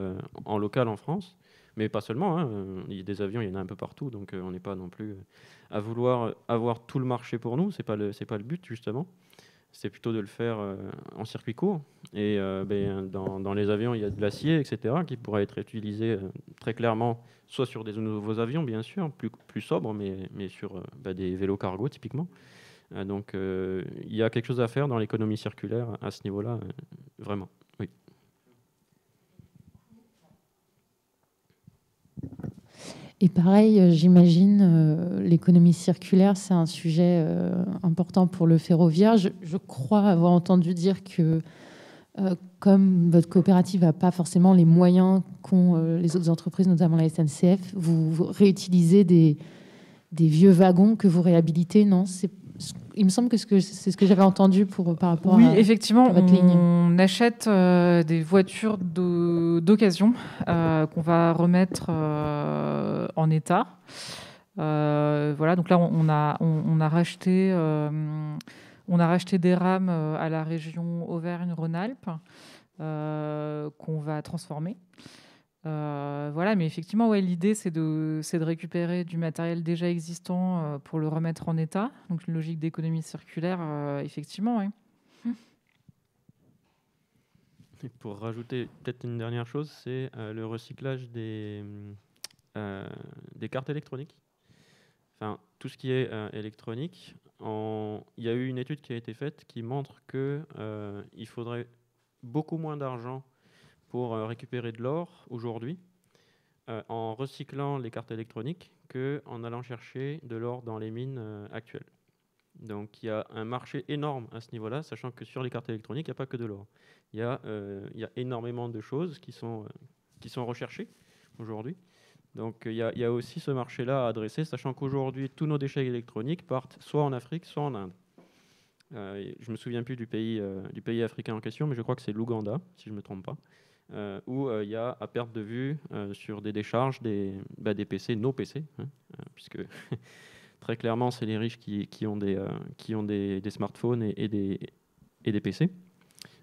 en local en France. Mais pas seulement. Hein. Il y a des avions, il y en a un peu partout. Donc on n'est pas non plus à vouloir avoir tout le marché pour nous. C'est pas le but, justement. c'est plutôt de le faire en circuit court. Et dans les avions, il y a de l'acier, etc., qui pourrait être utilisé très clairement, soit sur des nouveaux avions, bien sûr, plus sobres, mais sur des vélos cargo, typiquement. Donc, il y a quelque chose à faire dans l'économie circulaire à ce niveau-là, vraiment. Oui. Et pareil, j'imagine, l'économie circulaire, c'est un sujet important pour le ferroviaire. Je crois avoir entendu dire que comme votre coopérative n'a pas forcément les moyens qu'ont les autres entreprises, notamment la SNCF, vous réutilisez des vieux wagons que vous réhabilitez, non? Il me semble que c'est ce que j'avais entendu par rapport oui, à effectivement, votre ligne. On achète des voitures d'occasion qu'on va remettre en état. Voilà, donc là, on a racheté des rames à la région Auvergne-Rhône-Alpes qu'on va transformer. Voilà, mais effectivement, ouais, l'idée, c'est de récupérer du matériel déjà existant pour le remettre en état. Donc, une logique d'économie circulaire, effectivement, oui. Et pour rajouter peut-être une dernière chose, c'est le recyclage des cartes électroniques. Enfin, tout ce qui est électronique. Il y a eu une étude qui a été faite qui montre qu'il faudrait beaucoup moins d'argent pour récupérer de l'or aujourd'hui en recyclant les cartes électroniques qu'en allant chercher de l'or dans les mines actuelles. Donc il y a un marché énorme à ce niveau-là, sachant que sur les cartes électroniques, il n'y a pas que de l'or. Il y a énormément de choses qui sont recherchées aujourd'hui. Donc il y a aussi ce marché-là à adresser, sachant qu'aujourd'hui, tous nos déchets électroniques partent soit en Afrique, soit en Inde. Je ne me souviens plus du pays africain en question, mais je crois que c'est l'Ouganda, si je ne me trompe pas. Où il y a à perte de vue sur des décharges des PC, nos PC, puisque très clairement c'est les riches qui ont des smartphones et des PC.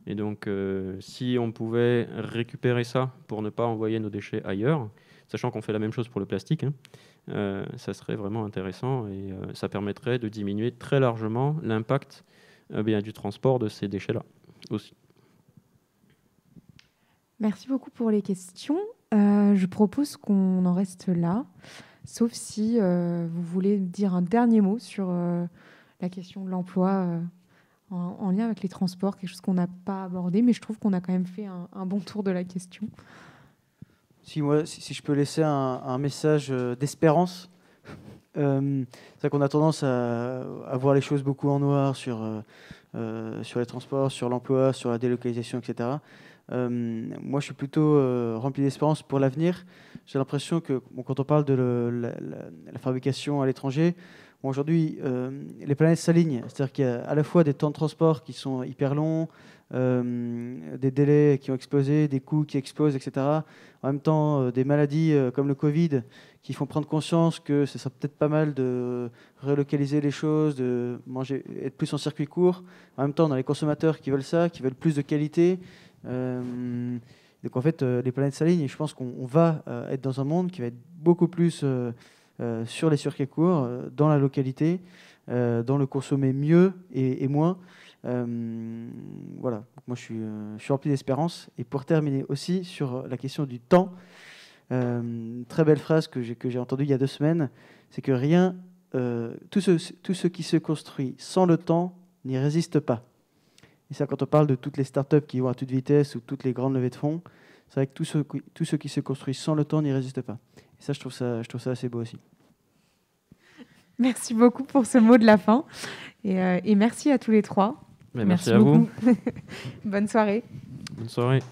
Et donc si on pouvait récupérer ça pour ne pas envoyer nos déchets ailleurs, sachant qu'on fait la même chose pour le plastique, ça serait vraiment intéressant et ça permettrait de diminuer très largement l'impact du transport de ces déchets-là aussi. Merci beaucoup pour les questions. Je propose qu'on en reste là, sauf si vous voulez dire un dernier mot sur la question de l'emploi en lien avec les transports, quelque chose qu'on n'a pas abordé, mais je trouve qu'on a quand même fait un bon tour de la question. Si je peux laisser un message d'espérance, c'est vrai qu'on a tendance à voir les choses beaucoup en noir sur les transports, sur l'emploi, sur la délocalisation, etc. Moi, je suis plutôt rempli d'espérance pour l'avenir. J'ai l'impression que quand on parle de la fabrication à l'étranger, aujourd'hui, les planètes s'alignent. C'est-à-dire qu'il y a à la fois des temps de transport qui sont hyper longs, des délais qui ont explosé, des coûts qui explosent, etc. En même temps, des maladies comme le Covid qui font prendre conscience que ce serait peut-être pas mal de relocaliser les choses, de être plus en circuit court. En même temps, on a les consommateurs qui veulent ça, qui veulent plus de qualité. Donc en fait, les planètes s'alignent et je pense qu'on va être dans un monde qui va être beaucoup plus sur les circuits courts, dans la localité, dans le consommer mieux et moins. Voilà, donc moi je suis rempli d'espérance. Et pour terminer aussi sur la question du temps, très belle phrase que j'ai entendue il y a 2 semaines, c'est que rien, tout ce qui se construit sans le temps n'y résiste pas. Et ça, quand on parle de toutes les startups qui vont à toute vitesse ou toutes les grandes levées de fonds, c'est vrai que tout ce qui se construit sans le temps n'y résiste pas. Et ça, je trouve ça assez beau aussi. Merci beaucoup pour ce mot de la fin. Et merci à tous les 3. Merci à vous. Bonne soirée. Bonne soirée.